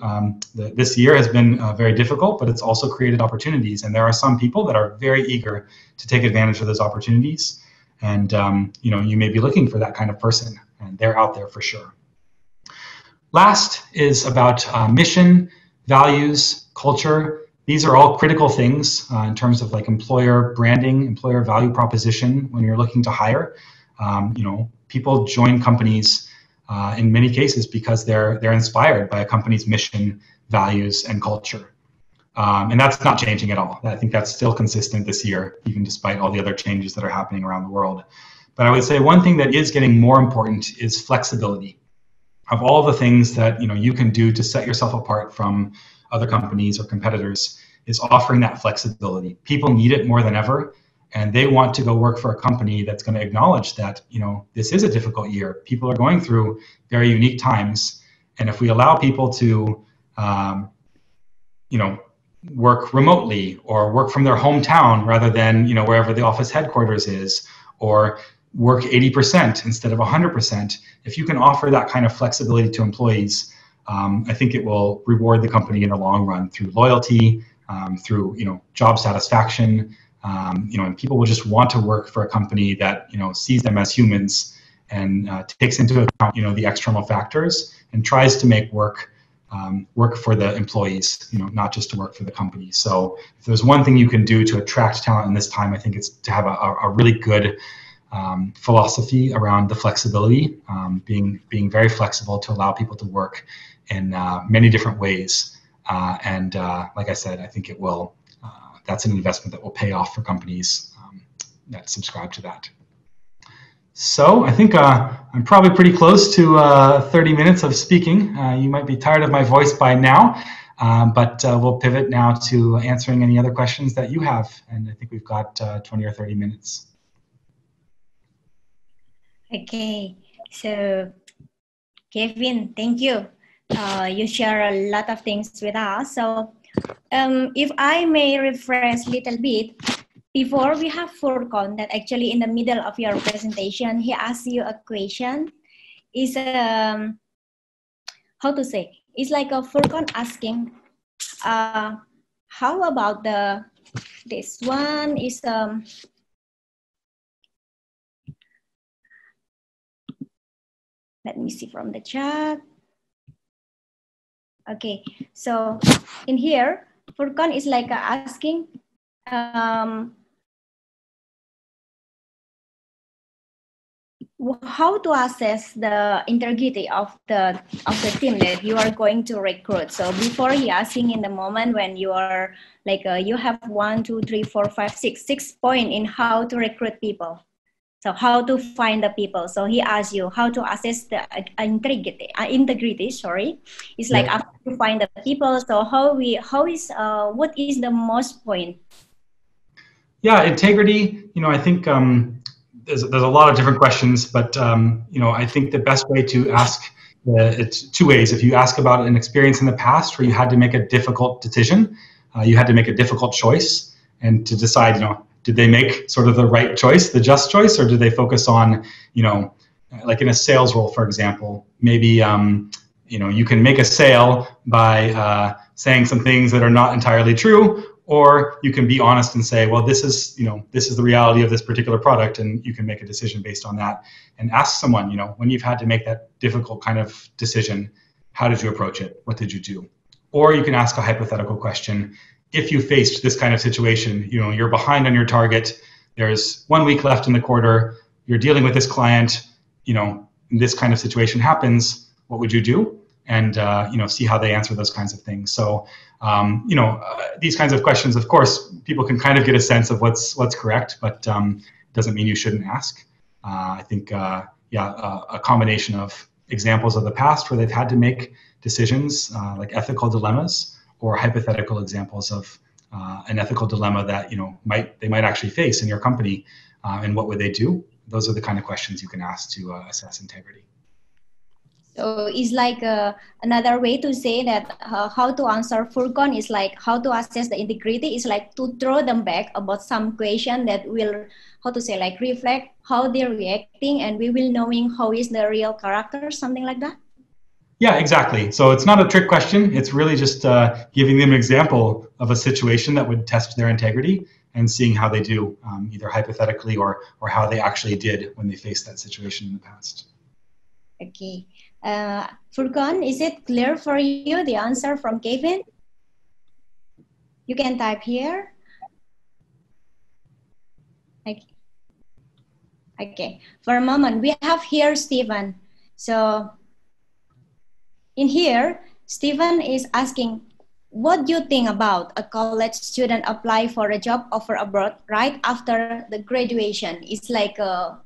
This year has been very difficult, but it's also created opportunities, and there are some people that are very eager to take advantage of those opportunities. And you may be looking for that kind of person, and they're out there for sure. Last is about mission, values, culture. These are all critical things in terms of like employer branding, employer value proposition when you're looking to hire. People join companies in many cases because they're inspired by a company's mission, values, and culture. And that's not changing at all. I think that's still consistent this year, even despite all the other changes that are happening around the world. But I would say one thing that is getting more important is flexibility. Of all the things that you can do to set yourself apart from other companies or competitors, is offering that flexibility. People need it more than ever, and they want to go work for a company that's going to acknowledge that this is a difficult year. People are going through very unique times, and if we allow people to work remotely or work from their hometown rather than wherever the office headquarters is, or work 80% instead of 100%, if you can offer that kind of flexibility to employees, I think it will reward the company in the long run through loyalty, through job satisfaction, and people will just want to work for a company that sees them as humans and takes into account the external factors and tries to make work for the employees, not just to work for the company. So if there's one thing you can do to attract talent in this time, I think it's to have a really good philosophy around the flexibility, being very flexible to allow people to work in many different ways. And like I said, I think it will. That's an investment that will pay off for companies that subscribe to that. So I think I'm probably pretty close to 30 minutes of speaking. You might be tired of my voice by now, but we'll pivot now to answering any other questions that you have. And I think we've got 20 or 30 minutes. Okay, so Kevin, thank you. You share a lot of things with us. So if I may refresh a little bit, before we have Furqan that actually in the middle of your presentation, he asked you a question. Is how to say, it's like a Furkan asking, how about this one is, let me see from the chat. Okay, so in here, Furkan is like asking, how to assess the integrity of the team that you are going to recruit. So before he asking in the moment when you are like you have 1, 2, 3, 4, 5, 6 points in how to recruit people. So how to find the people. So he asks you how to assess the integrity. Sorry, it's like after you find the people. So what is the most point? Yeah, integrity. I think there's a lot of different questions, but I think the best way to ask, it's two ways. If you ask about an experience in the past where you had to make a difficult decision, you had to make a difficult choice, and to decide, did they make sort of the right choice, the just choice, or did they focus on, like in a sales role, for example, maybe you can make a sale by saying some things that are not entirely true, or you can be honest and say, well, this is the reality of this particular product, and you can make a decision based on that. And ask someone, when you've had to make that difficult kind of decision, how did you approach it? What did you do? Or you can ask a hypothetical question. If you faced this kind of situation, you're behind on your target, there's 1 week left in the quarter, you're dealing with this client, this kind of situation happens, what would you do? And see how they answer those kinds of things. So these kinds of questions, of course, people can kind of get a sense of what's correct, but doesn't mean you shouldn't ask. I think a combination of examples of the past where they've had to make decisions like ethical dilemmas, or hypothetical examples of an ethical dilemma that they might actually face in your company, and what would they do? Those are the kind of questions you can ask to assess integrity. So it's like another way to say that how to answer Furkan is like how to assess the integrity is like to throw them back about some question that will, how to say, like reflect how they're reacting, and we will knowing how is the real character, something like that. Yeah, exactly. So it's not a trick question. It's really just giving them an example of a situation that would test their integrity and seeing how they do, either hypothetically or how they actually did when they faced that situation in the past. Okay. Furkan, is it clear for you, the answer from Kevin? You can type here. Okay. For a moment, we have here Stephen. So in here, Stephen is asking, what do you think about a college student apply for a job offer abroad right after the graduation? It's like a,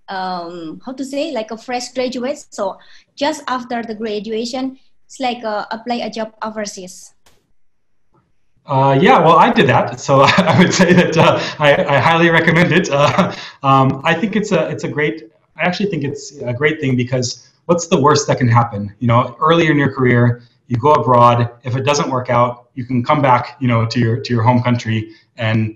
how to say, like a fresh graduate. So just after the graduation, it's like apply a job overseas. Yeah, well, I did that, so I would say that I highly recommend it. I think it's a great. I actually think it's a great thing, because what's the worst that can happen? Earlier in your career, you go abroad. If it doesn't work out, you can come back, to your home country, and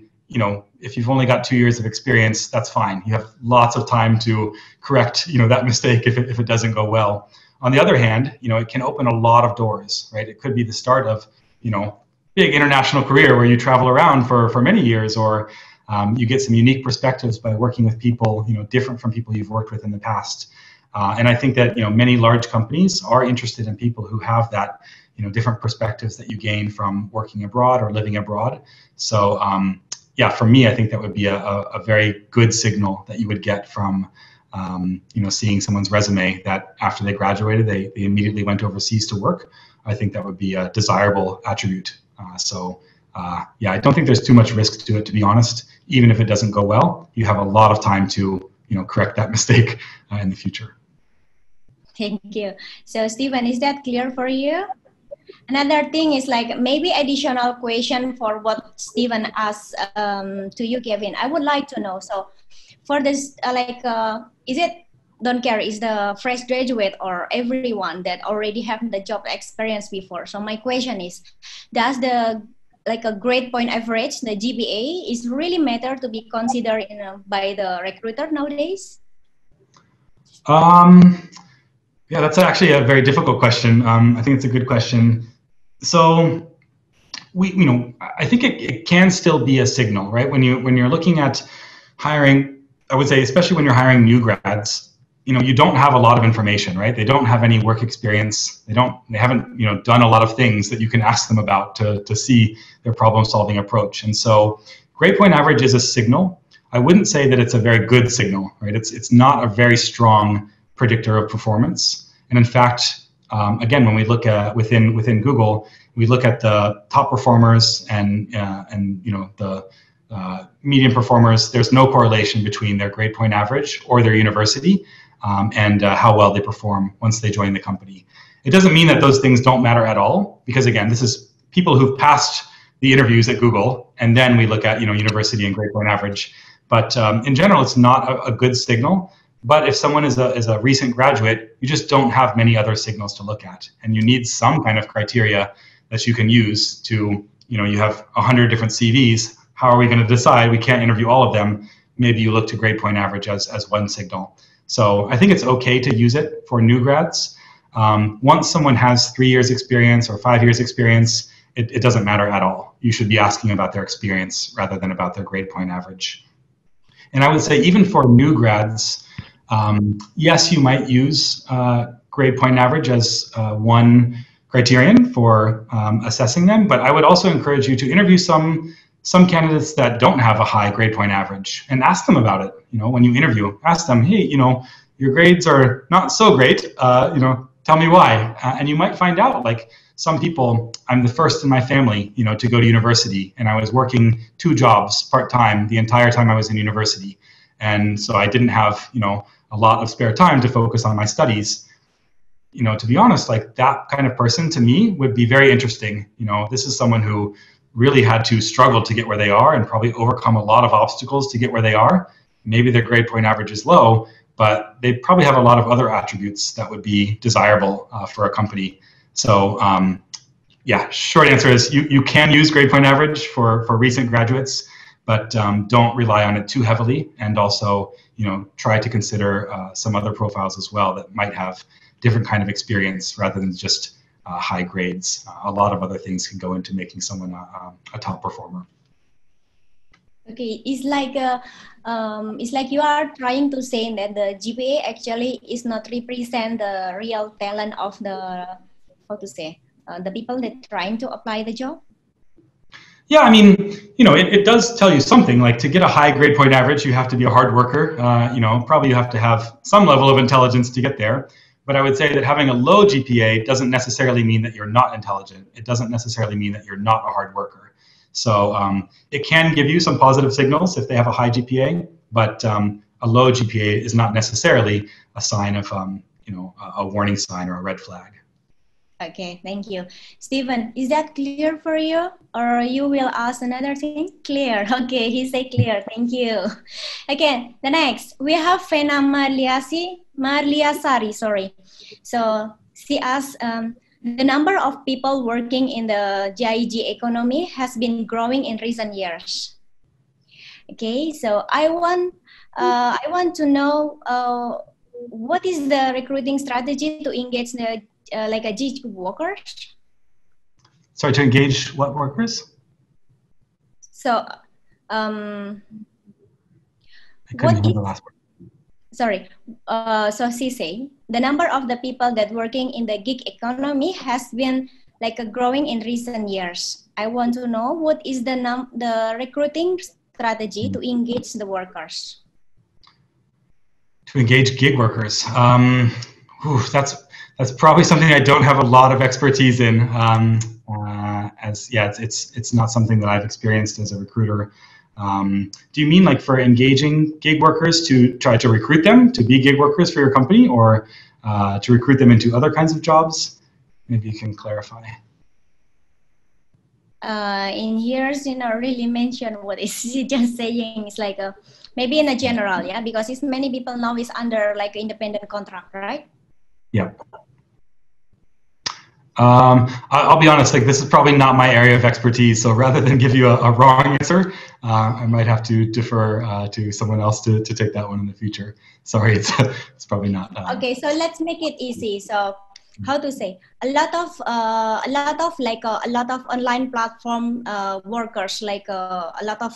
if you've only got 2 years of experience, that's fine. You have lots of time to correct, that mistake if it doesn't go well. On the other hand, it can open a lot of doors, right? It could be the start of, big international career where you travel around for many years, or you get some unique perspectives by working with people, different from people you've worked with in the past. And I think that, many large companies are interested in people who have that, different perspectives that you gain from working abroad or living abroad. So yeah, for me, I think that would be a very good signal that you would get from, seeing someone's resume that after they graduated, they immediately went overseas to work. I think that would be a desirable attribute. Yeah, I don't think there's too much risk to it, to be honest. Even if it doesn't go well, you have a lot of time to, correct that mistake in the future. Thank you. So Stephen, is that clear for you? Another thing is like maybe additional question for what Stephen asked to you, Kevin. I would like to know. So for this, is it, don't care, is the fresh graduate or everyone that already have the job experience before? So my question is, does the a grade point average, the GPA, is really matter to be considered by the recruiter nowadays? Yeah, that's actually a very difficult question. I think it's a good question. So I think it can still be a signal, right? When you're looking at hiring, I would say, especially when you're hiring new grads, you don't have a lot of information, right? They don't have any work experience. They haven't, done a lot of things that you can ask them about to see their problem solving approach. And so grade point average is a signal. I wouldn't say that it's a very good signal, right? It's not a very strong predictor of performance. And in fact, again, when we look at within Google, we look at the top performers and the medium performers. There's no correlation between their grade point average or their university and how well they perform once they join the company. It doesn't mean that those things don't matter at all, because again, this is people who've passed the interviews at Google, and then we look at university and grade point average. But in general, it's not a good signal. But if someone is a recent graduate, you just don't have many other signals to look at, and you need some kind of criteria that you can use to, you have 100 different CVs. How are we going to decide? We can't interview all of them. Maybe you look to grade point average as one signal. So I think it's okay to use it for new grads. Once someone has 3 years experience or 5 years experience, it doesn't matter at all. You should be asking about their experience rather than about their grade point average. And I would say even for new grads, yes, you might use grade point average as one criterion for assessing them, but I would also encourage you to interview some candidates that don't have a high grade point average and ask them about it. When you interview, ask them, hey, your grades are not so great, tell me why. And you might find out, like, some people, I'm the first in my family, to go to university, and I was working 2 jobs part-time the entire time I was in university. And so I didn't have, a lot of spare time to focus on my studies. To be honest, like, that kind of person to me would be very interesting. This is someone who really had to struggle to get where they are and probably overcome a lot of obstacles to get where they are. Maybe their grade point average is low, but they probably have a lot of other attributes that would be desirable for a company. So yeah, short answer is you can use grade point average for recent graduates, but don't rely on it too heavily. And also, try to consider some other profiles as well that might have different kind of experience rather than just high grades. A lot of other things can go into making someone a top performer. Okay, it's like you are trying to say that the GPA actually is not represent the real talent of the, how to say, the people that trying to apply the job. Yeah, I mean, it does tell you something. Like, to get a high grade point average, you have to be a hard worker. Probably you have to have some level of intelligence to get there. But I would say that having a low GPA doesn't necessarily mean that you're not intelligent. It doesn't necessarily mean that you're not a hard worker. So it can give you some positive signals if they have a high GPA, but a low GPA is not necessarily a sign of, a warning sign or a red flag. Okay, thank you. Stephen, is that clear for you? Or you will ask another thing? Clear. Okay, he said clear. Thank you. Okay, the next, we have Fena Marliasari, sorry. So she asked, the number of people working in the GIG economy has been growing in recent years. Okay, so I want to know what is the recruiting strategy to engage the like a GIG workers? Sorry, to engage what workers? So, I couldn't hear the last word. Sorry. So she say the number of the people that working in the gig economy has been like growing in recent years. I want to know what is the recruiting strategy to engage the workers. To engage gig workers, that's probably something I don't have a lot of expertise in. It's not something that I've experienced as a recruiter. Do you mean like for engaging gig workers to try to recruit them to be gig workers for your company, or to recruit them into other kinds of jobs? Maybe you can clarify. In here, really mention what is she just saying. It's like maybe in a general, yeah, because it's many people now is under like independent contract, right? Yeah. I'll be honest, like this is probably not my area of expertise. So rather than give you a wrong answer, I might have to defer to someone else to take that one in the future. Sorry, it's probably not. Okay, so let's make it easy. So how to say, a lot of online platform workers, like a lot of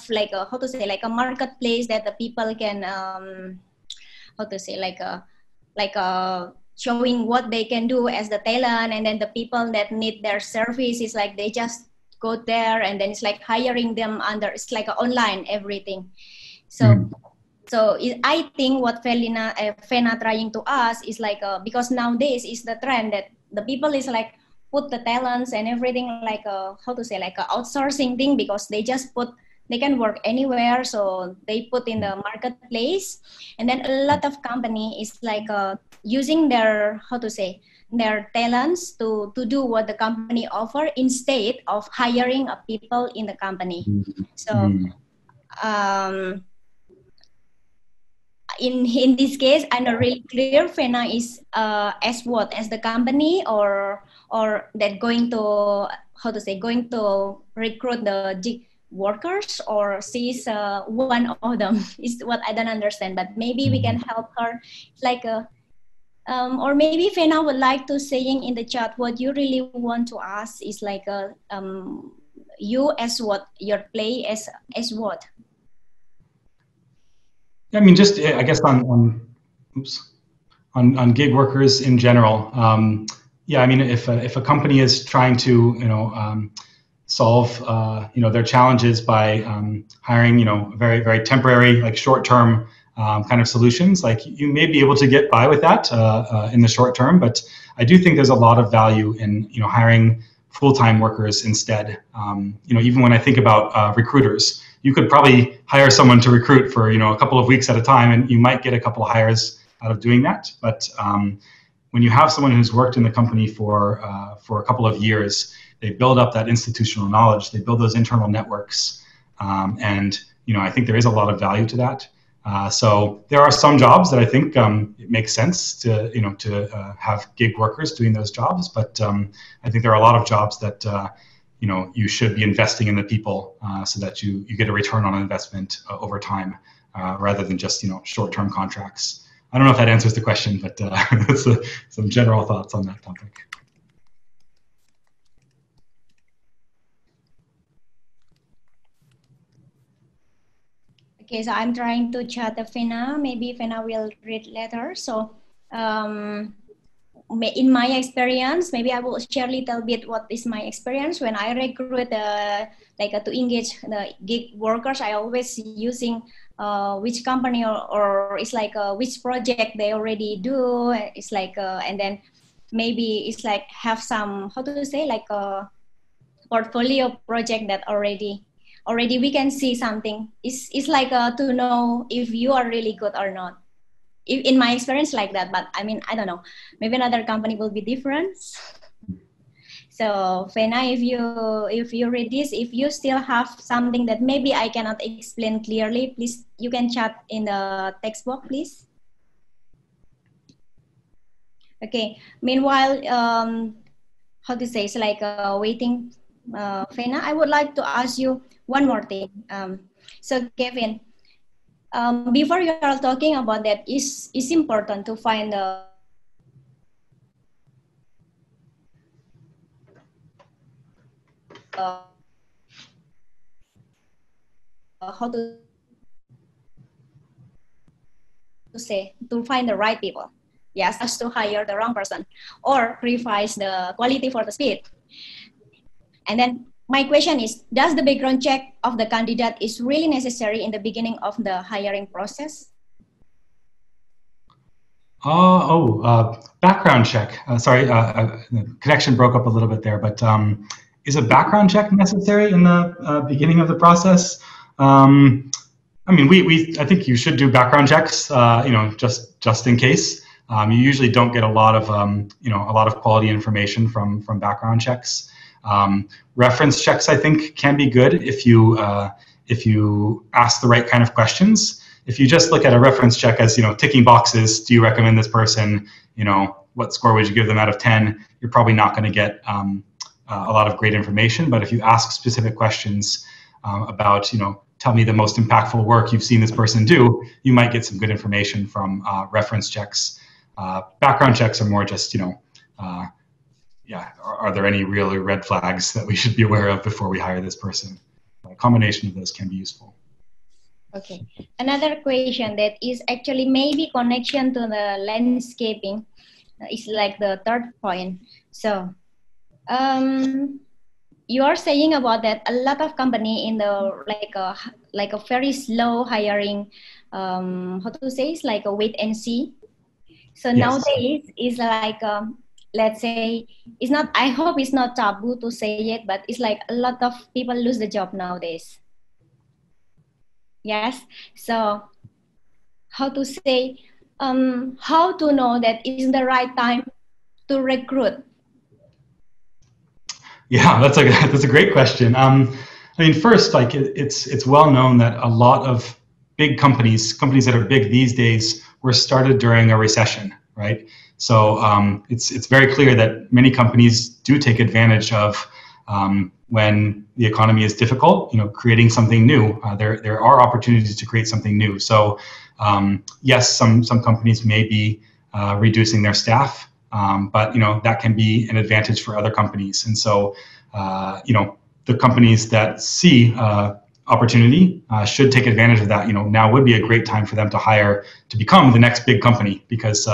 how to say, like a marketplace that the people can how to say, showing what they can do as the talent, and then the people that need their service is like they just go there, and then it's like hiring them under, it's like online everything. So I think what Fena trying to ask is like, because nowadays is the trend that the people is like put the talents and everything like how to say, like a outsourcing thing, because they just put, they can work anywhere, so they put in the marketplace, and then a lot of company is like using their, how to say, their talents to do what the company offer instead of hiring a people in the company. So in this case, I'm not really clear. Fena is as what, as the company, or that going to, how to say, going to recruit the workers, or she's one of them is what I don't understand, but maybe we can help her. It's like or maybe Fena would like to saying in the chat what you really want to ask is like you as what, your play as what. I mean, just I guess on gig workers in general. Yeah, I mean, if a company is trying to solve their challenges by hiring very temporary, like short-term kind of solutions, like you may be able to get by with that in the short term, but I do think there's a lot of value in hiring full-time workers instead. Even when I think about recruiters, you could probably hire someone to recruit for a couple of weeks at a time, and you might get a couple of hires out of doing that. But when you have someone who's worked in the company for a couple of years, they build up that institutional knowledge, they build those internal networks, and I think there is a lot of value to that. So there are some jobs that I think it makes sense to have gig workers doing those jobs, but I think there are a lot of jobs that you should be investing in the people so that you get a return on investment over time, rather than just short-term contracts. I don't know if that answers the question, but that's some general thoughts on that topic. Okay, so I'm trying to chat the Fena. Maybe Fena will read later. So in my experience, maybe I will share a little bit what is my experience when I recruit to engage the gig workers. I always using which company or it's like which project they already do. It's like and then maybe it's like have some, how to say, like a portfolio project that already we can see something. It's like to know if you are really good or not. In my experience like that, but I mean, I don't know, maybe another company will be different. So Fena, if you read this, if you still have something that maybe I cannot explain clearly, please, you can chat in the text box, please. Okay, meanwhile, how to say, it's like waiting, Fena, I would like to ask you one more thing. So Kevin, before you are talking about that, it's important to find how to say, to find the right people. Yes, just to hire the wrong person or revise the quality for the speed. And then my question is, does the background check of the candidate is really necessary in the beginning of the hiring process? Background check. Sorry, the connection broke up a little bit there, but is a background check necessary in the beginning of the process? I mean, I think you should do background checks, just in case. You usually don't get a lot of quality information from background checks. Reference checks, I think, can be good if you ask the right kind of questions. If you just look at a reference check as ticking boxes, do you recommend this person? what score would you give them out of 10, you're probably not going to get a lot of great information. But if you ask specific questions about, tell me the most impactful work you've seen this person do, you might get some good information from reference checks. Background checks are more just, are there any real red flags that we should be aware of before we hire this person? A combination of those can be useful. Okay. Another question that is actually maybe connection to the landscaping is like the third point. So, you are saying about that a lot of company in the like a very slow hiring, how to say, it's like a wait and see. So yes. Nowadays is like let's say it's not. I hope it's not taboo to say it, but it's like a lot of people lose the job nowadays. Yes. So how to say, how to know that it's the right time to recruit? Yeah, that's a great question. I mean, first, like it's well known that a lot of big companies that are big these days, were started during a recession, right? So it's very clear that many companies do take advantage of when the economy is difficult, creating something new. There are opportunities to create something new. So yes, some companies may be reducing their staff, but that can be an advantage for other companies. And so the companies that see opportunity should take advantage of that. Now would be a great time for them to hire to become the next big company, because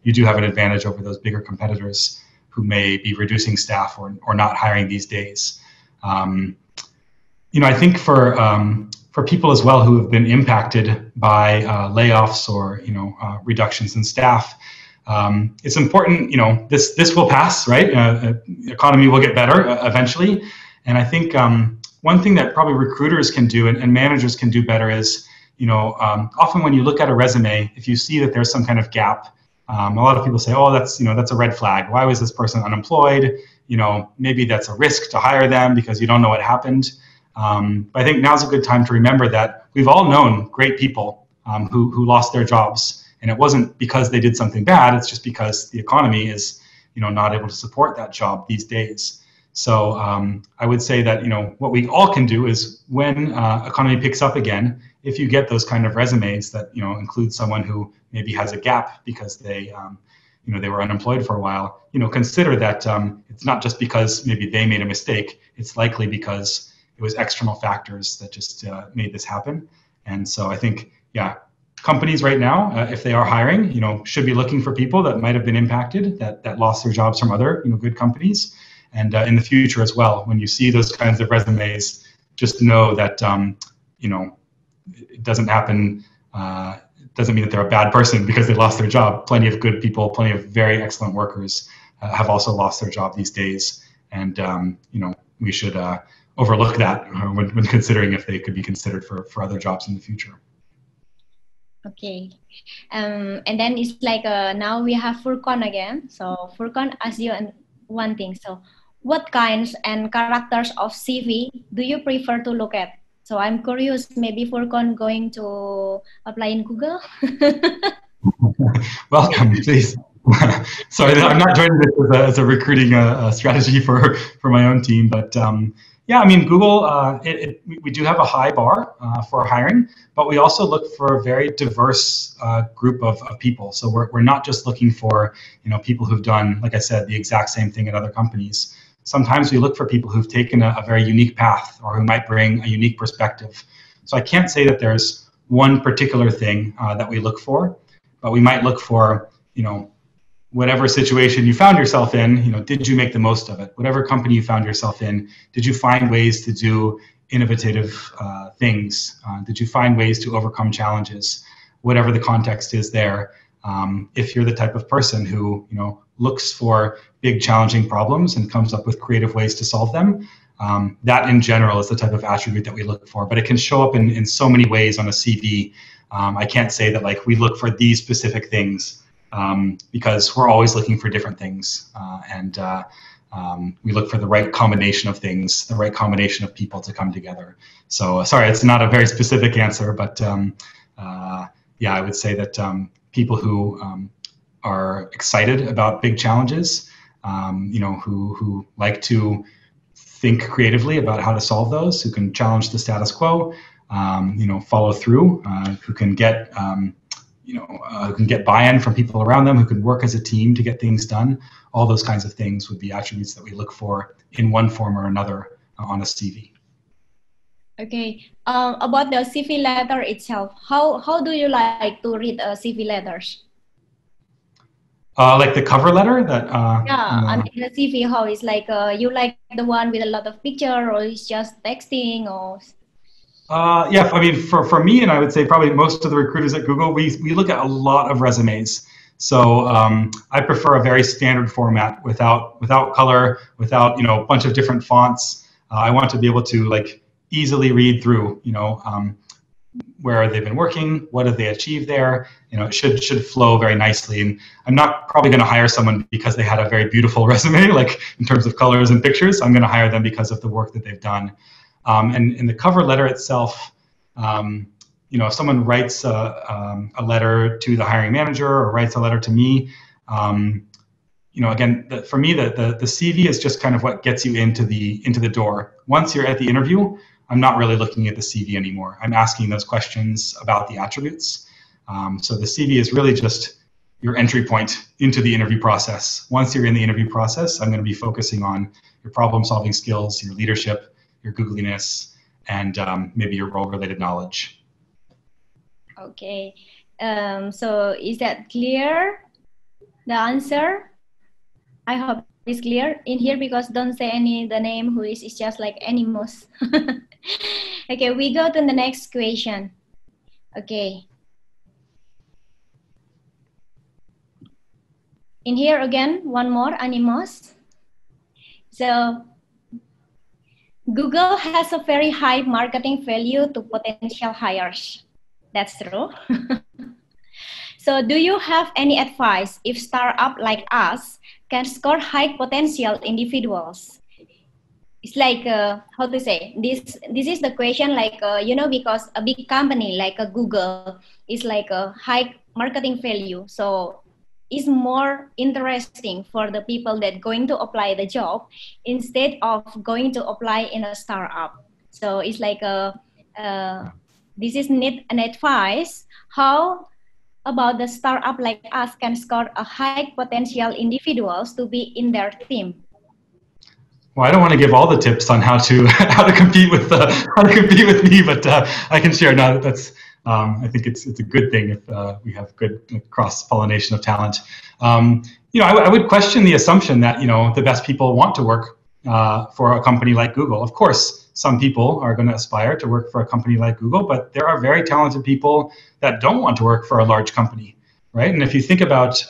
you do have an advantage over those bigger competitors who may be reducing staff or not hiring these days. I think for people as well who have been impacted by layoffs or reductions in staff, it's important. This will pass, right? The economy will get better eventually, and I think one thing that probably recruiters can do and managers can do better is, often when you look at a resume, if you see that there's some kind of gap, a lot of people say, oh, that's a red flag. Why was this person unemployed? Maybe that's a risk to hire them because you don't know what happened. But I think now's a good time to remember that we've all known great people who lost their jobs, and it wasn't because they did something bad. It's just because the economy is, not able to support that job these days. So I would say that, what we all can do is when economy picks up again, if you get those kind of resumes that, include someone who maybe has a gap because they, they were unemployed for a while, consider that it's not just because maybe they made a mistake. It's likely because it was external factors that just made this happen. And so I think, companies right now, if they are hiring, should be looking for people that might have been impacted, that lost their jobs from other, good companies. And in the future as well, when you see those kinds of resumes, just know that, it doesn't happen, doesn't mean that they're a bad person because they lost their job. Plenty of good people, plenty of very excellent workers have also lost their job these days. And, we should overlook that when considering if they could be considered for other jobs in the future. Okay. And then it's like now we have Furqan again. So Furqan asks you one thing. So what kinds and characters of CV do you prefer to look at? So I'm curious, maybe Furqan going to apply in Google? Welcome, please. Sorry, I'm not joining this as a recruiting strategy for my own team, but I mean, Google, we do have a high bar for hiring, but we also look for a very diverse group of people. So we're not just looking for, people who've done, like I said, the exact same thing at other companies. Sometimes we look for people who've taken a very unique path or who might bring a unique perspective. So I can't say that there's one particular thing that we look for, but we might look for, whatever situation you found yourself in, did you make the most of it? Whatever company you found yourself in, did you find ways to do innovative things? Did you find ways to overcome challenges? Whatever the context is there. If you're the type of person who, looks for big challenging problems and comes up with creative ways to solve them, that in general is the type of attribute that we look for. But it can show up in so many ways on a CV. I can't say that like we look for these specific things because we're always looking for different things. And we look for the right combination of things, the right combination of people to come together. So sorry, it's not a very specific answer, but I would say that people who are excited about big challenges, who like to think creatively about how to solve those, who can challenge the status quo, follow through, who can get buy-in from people around them, who can work as a team to get things done. All those kinds of things would be attributes that we look for in one form or another on a CV. Okay. About the CV letter itself, how do you like to read CV letters? Like the cover letter that. Yeah, I mean the CV. How is like you like the one with a lot of picture, or it's just texting, or? Yeah, I mean, for me, and I would say probably most of the recruiters at Google, we look at a lot of resumes. So I prefer a very standard format without color, without a bunch of different fonts. I want to be able to like easily read through, where they've been working, what have they achieved there. It should flow very nicely. And I'm not probably going to hire someone because they had a very beautiful resume, like in terms of colors and pictures. I'm going to hire them because of the work that they've done. And in the cover letter itself, if someone writes a letter to the hiring manager or writes a letter to me, again, for me, the CV is just kind of what gets you into the door. Once you're at the interview, I'm not really looking at the CV anymore. I'm asking those questions about the attributes. So the CV is really just your entry point into the interview process. Once you're in the interview process, I'm going to be focusing on your problem-solving skills, your leadership, your Googliness, and maybe your role-related knowledge. Okay. So is that clear, the answer? I hope it's clear in here, because don't say the name who is, it's just like animals. Okay, we go to the next question. Okay. In here again, one more, animals. So Google has a very high marketing value to potential hires. That's true. So do you have any advice if startup like us can score high potential individuals? It's like, how to say, this is the question, like, because a big company like a Google is like a high marketing value. So it's more interesting for the people that going to apply the job instead of going to apply in a startup. So it's like this is need an advice. How about the startup like us can score a high potential individuals to be in their team? Well, I don't want to give all the tips on how to compete with me, but I can share. No, that's I think it's a good thing if we have good cross-pollination of talent. I would question the assumption that the best people want to work for a company like Google. Of course, some people are going to aspire to work for a company like Google, but there are very talented people that don't want to work for a large company, right? And if you think about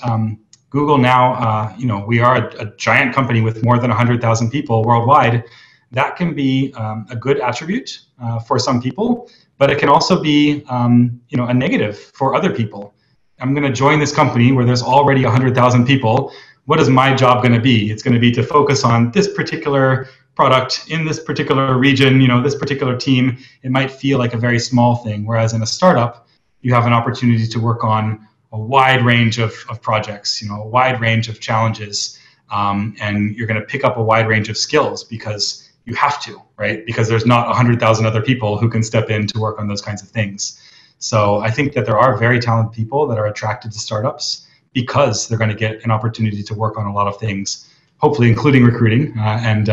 Google now, we are a giant company with more than 100,000 people worldwide. That can be a good attribute for some people, but it can also be a negative for other people. I'm going to join this company where there's already 100,000 people. What is my job going to be? It's going to be to focus on this particular product in this particular region, this particular team. It might feel like a very small thing, whereas in a startup, you have an opportunity to work on a wide range of projects, a wide range of challenges, and you're going to pick up a wide range of skills because you have to, right? Because there's not 100,000 other people who can step in to work on those kinds of things. So I think that there are very talented people that are attracted to startups because they're going to get an opportunity to work on a lot of things, hopefully including recruiting and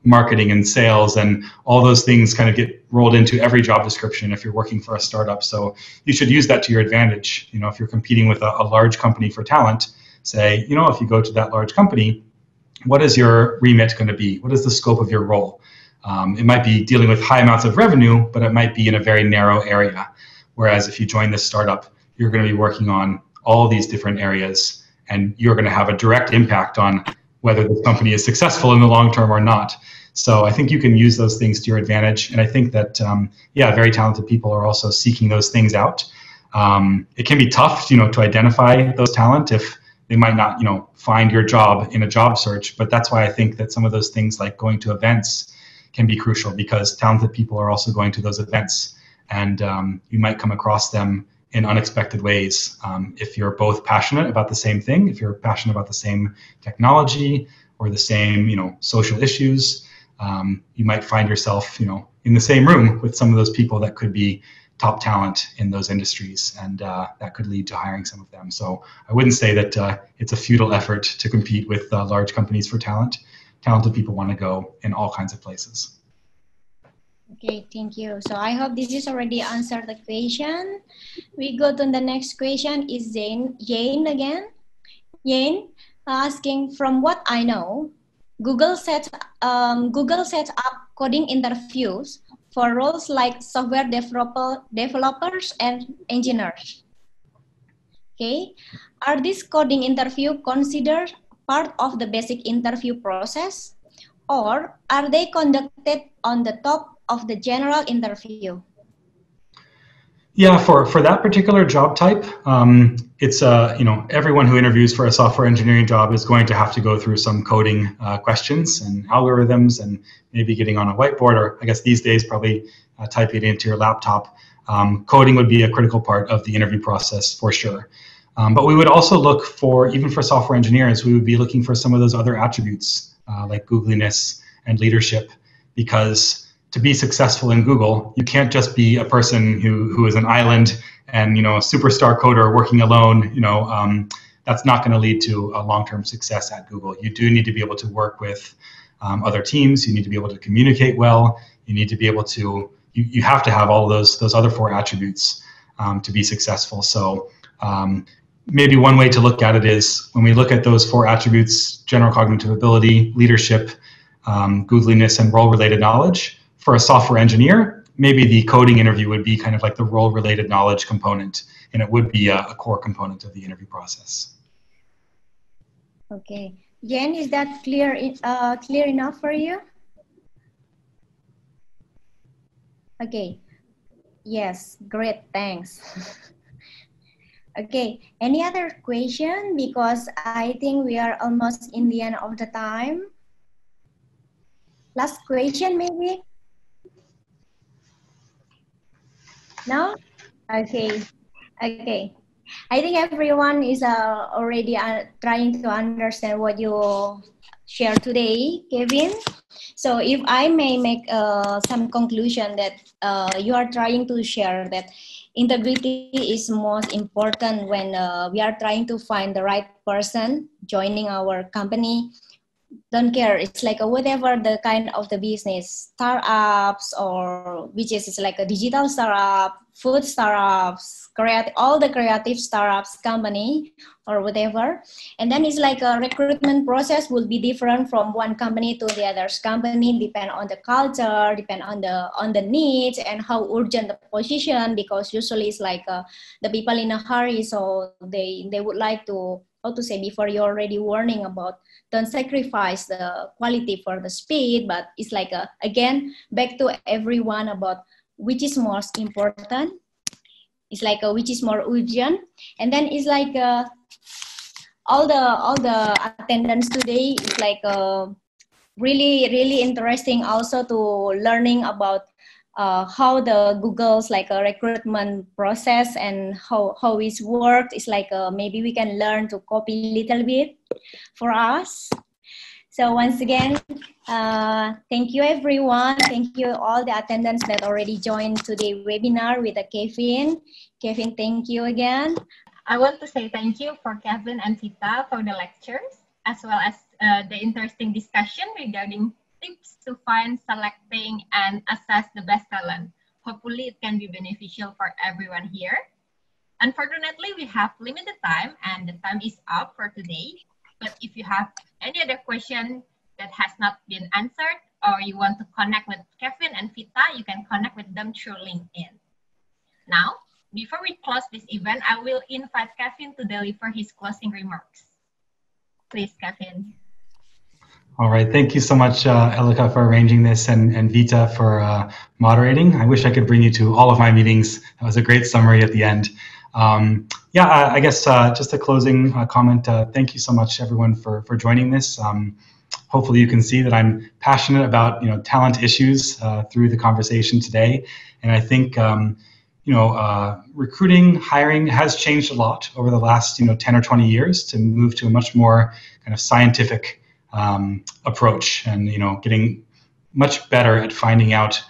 marketing and sales, and all those things kind of get rolled into every job description if you're working for a startup. So you should use that to your advantage. If you're competing with a large company for talent, say, if you go to that large company, what is your remit going to be? What is the scope of your role? It might be dealing with high amounts of revenue, but it might be in a very narrow area. Whereas if you join this startup, you're going to be working on all these different areas, and you're going to have a direct impact on whether the company is successful in the long term or not. So I think you can use those things to your advantage. And I think that, very talented people are also seeking those things out. It can be tough, to identify those talent if they might not, find your job in a job search. But that's why I think that some of those things like going to events can be crucial, because talented people are also going to those events. And you might come across them in unexpected ways. If you're both passionate about the same thing, if you're passionate about the same technology or the same, social issues, you might find yourself, in the same room with some of those people that could be top talent in those industries, and that could lead to hiring some of them. So I wouldn't say that it's a futile effort to compete with large companies for talent. Talented people want to go in all kinds of places. Okay, thank you. So I hope this is already answered the question. We go to the next question is Jane again. Jane asking, from what I know, Google sets up coding interviews for roles like software developers and engineers. Okay, are these coding interviews considered part of the basic interview process, or are they conducted on the top of the general interview? Yeah, for that particular job type, it's everyone who interviews for a software engineering job is going to have to go through some coding questions and algorithms, and maybe getting on a whiteboard, or I guess these days probably typing it into your laptop. Coding would be a critical part of the interview process for sure. But we would also look for, even for software engineers, we would be looking for some of those other attributes like Googliness and leadership, because to be successful in Google, you can't just be a person who is an island and a superstar coder working alone. That's not going to lead to a long-term success at Google. You do need to be able to work with other teams. You need to be able to communicate well. You need to be able to. You have to have all of those other 4 attributes to be successful. So maybe one way to look at it is, when we look at those 4 attributes: general cognitive ability, leadership, Googliness, and role-related knowledge. For a software engineer, maybe the coding interview would be kind of like the role-related knowledge component, and it would be a core component of the interview process. Okay, Jen, is that clear enough for you? Okay, yes, great, thanks. Okay, any other question? Because I think we are almost in the end of the time. Last question, maybe? No? Okay. Okay. I think everyone is already trying to understand what you shared today, Kevin. So if I may make some conclusion that you are trying to share that integrity is most important when we are trying to find the right person joining our company. Don't care, it's like whatever the kind of the business, startups, or which is like a digital startup, food startups, all the creative startups company or whatever. And then it's like a recruitment process will be different from one company to the other's company, depend on the culture, depend on the needs and how urgent the position, because usually it's like the people in a hurry, so they would like to, how to say, before you're already warning about don't sacrifice the quality for the speed, but it's like again back to everyone about which is most important. It's like which is more urgent, and then it's like all the attendance today is like really interesting also to learning about how the Google's like a recruitment process and how it's worked. It's like maybe we can learn to copy a little bit for us. So once again, thank you everyone. Thank you all the attendants that already joined today's webinar with Kevin. Kevin, thank you again. I want to say thank you for Kevin and Vita for the lectures, as well as the interesting discussion regarding tips to find, selecting, and assess the best talent. Hopefully it can be beneficial for everyone here. Unfortunately, we have limited time and the time is up for today. But if you have any other question that has not been answered, or you want to connect with Kevin and Vita, you can connect with them through LinkedIn. Now, before we close this event, I will invite Kevin to deliver his closing remarks. Please, Kevin. All right, thank you so much, Elika, for arranging this, and Vita for moderating. I wish I could bring you to all of my meetings. That was a great summary at the end. Yeah, I guess just a closing comment. Thank you so much, everyone, for joining this. Hopefully you can see that I'm passionate about talent issues through the conversation today. And I think recruiting, hiring has changed a lot over the last 10 or 20 years to move to a much more kind of scientific approach, and getting much better at finding out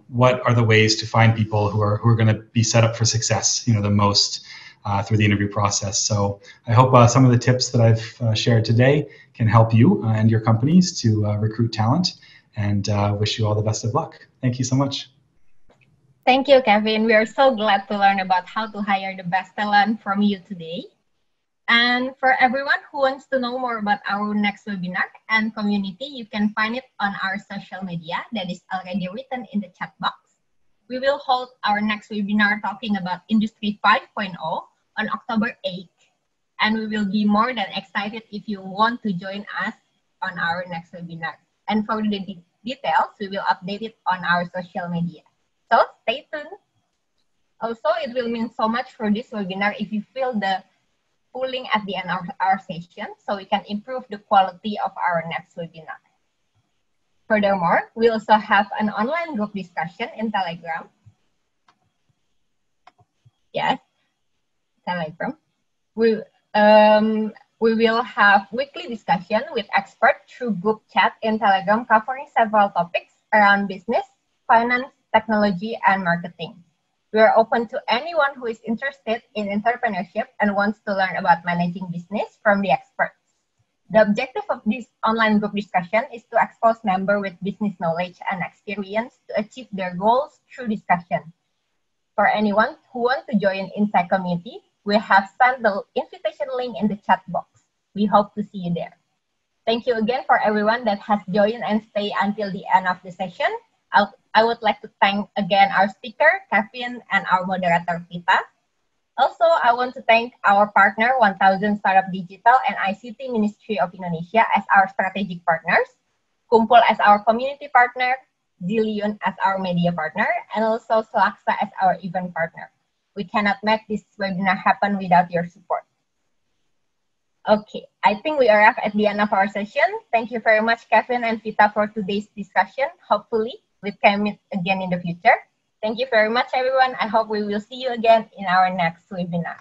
what are the ways to find people who are going to be set up for success the most through the interview process. So I hope some of the tips that I've shared today can help you and your companies to recruit talent, and wish you all the best of luck. Thank you so much. Thank you, Kevin. We are so glad to learn about how to hire the best talent from you today. And for everyone who wants to know more about our next webinar and community, you can find it on our social media that is already written in the chat box. We will hold our next webinar talking about Industry 5.0 on October 8th. And we will be more than excited if you want to join us on our next webinar. And for the details, we will update it on our social media. So stay tuned. Also, it will mean so much for this webinar if you feel the pulling at the end of our session, so we can improve the quality of our next webinar. Furthermore, we also have an online group discussion in Telegram. Yes, Telegram. We will have weekly discussion with experts through group chat in Telegram, covering several topics around business, finance, technology, and marketing. We are open to anyone who is interested in entrepreneurship and wants to learn about managing business from the experts. The objective of this online group discussion is to expose members with business knowledge and experience to achieve their goals through discussion. For anyone who wants to join Insight Community, we have sent the invitation link in the chat box. We hope to see you there. Thank you again for everyone that has joined and stayed until the end of the session. I would like to thank again our speaker, Kevin, and our moderator, Vita. Also, I want to thank our partner, 1000 Startup Digital and ICT Ministry of Indonesia as our strategic partners, Kumpul as our community partner, Zillion as our media partner, and also Selaksa as our event partner. We cannot make this webinar happen without your support. Okay, I think we arrived at the end of our session. Thank you very much, Kevin and Vita, for today's discussion. Hopefully, we can meet again in the future. Thank you very much, everyone. I hope we will see you again in our next webinar.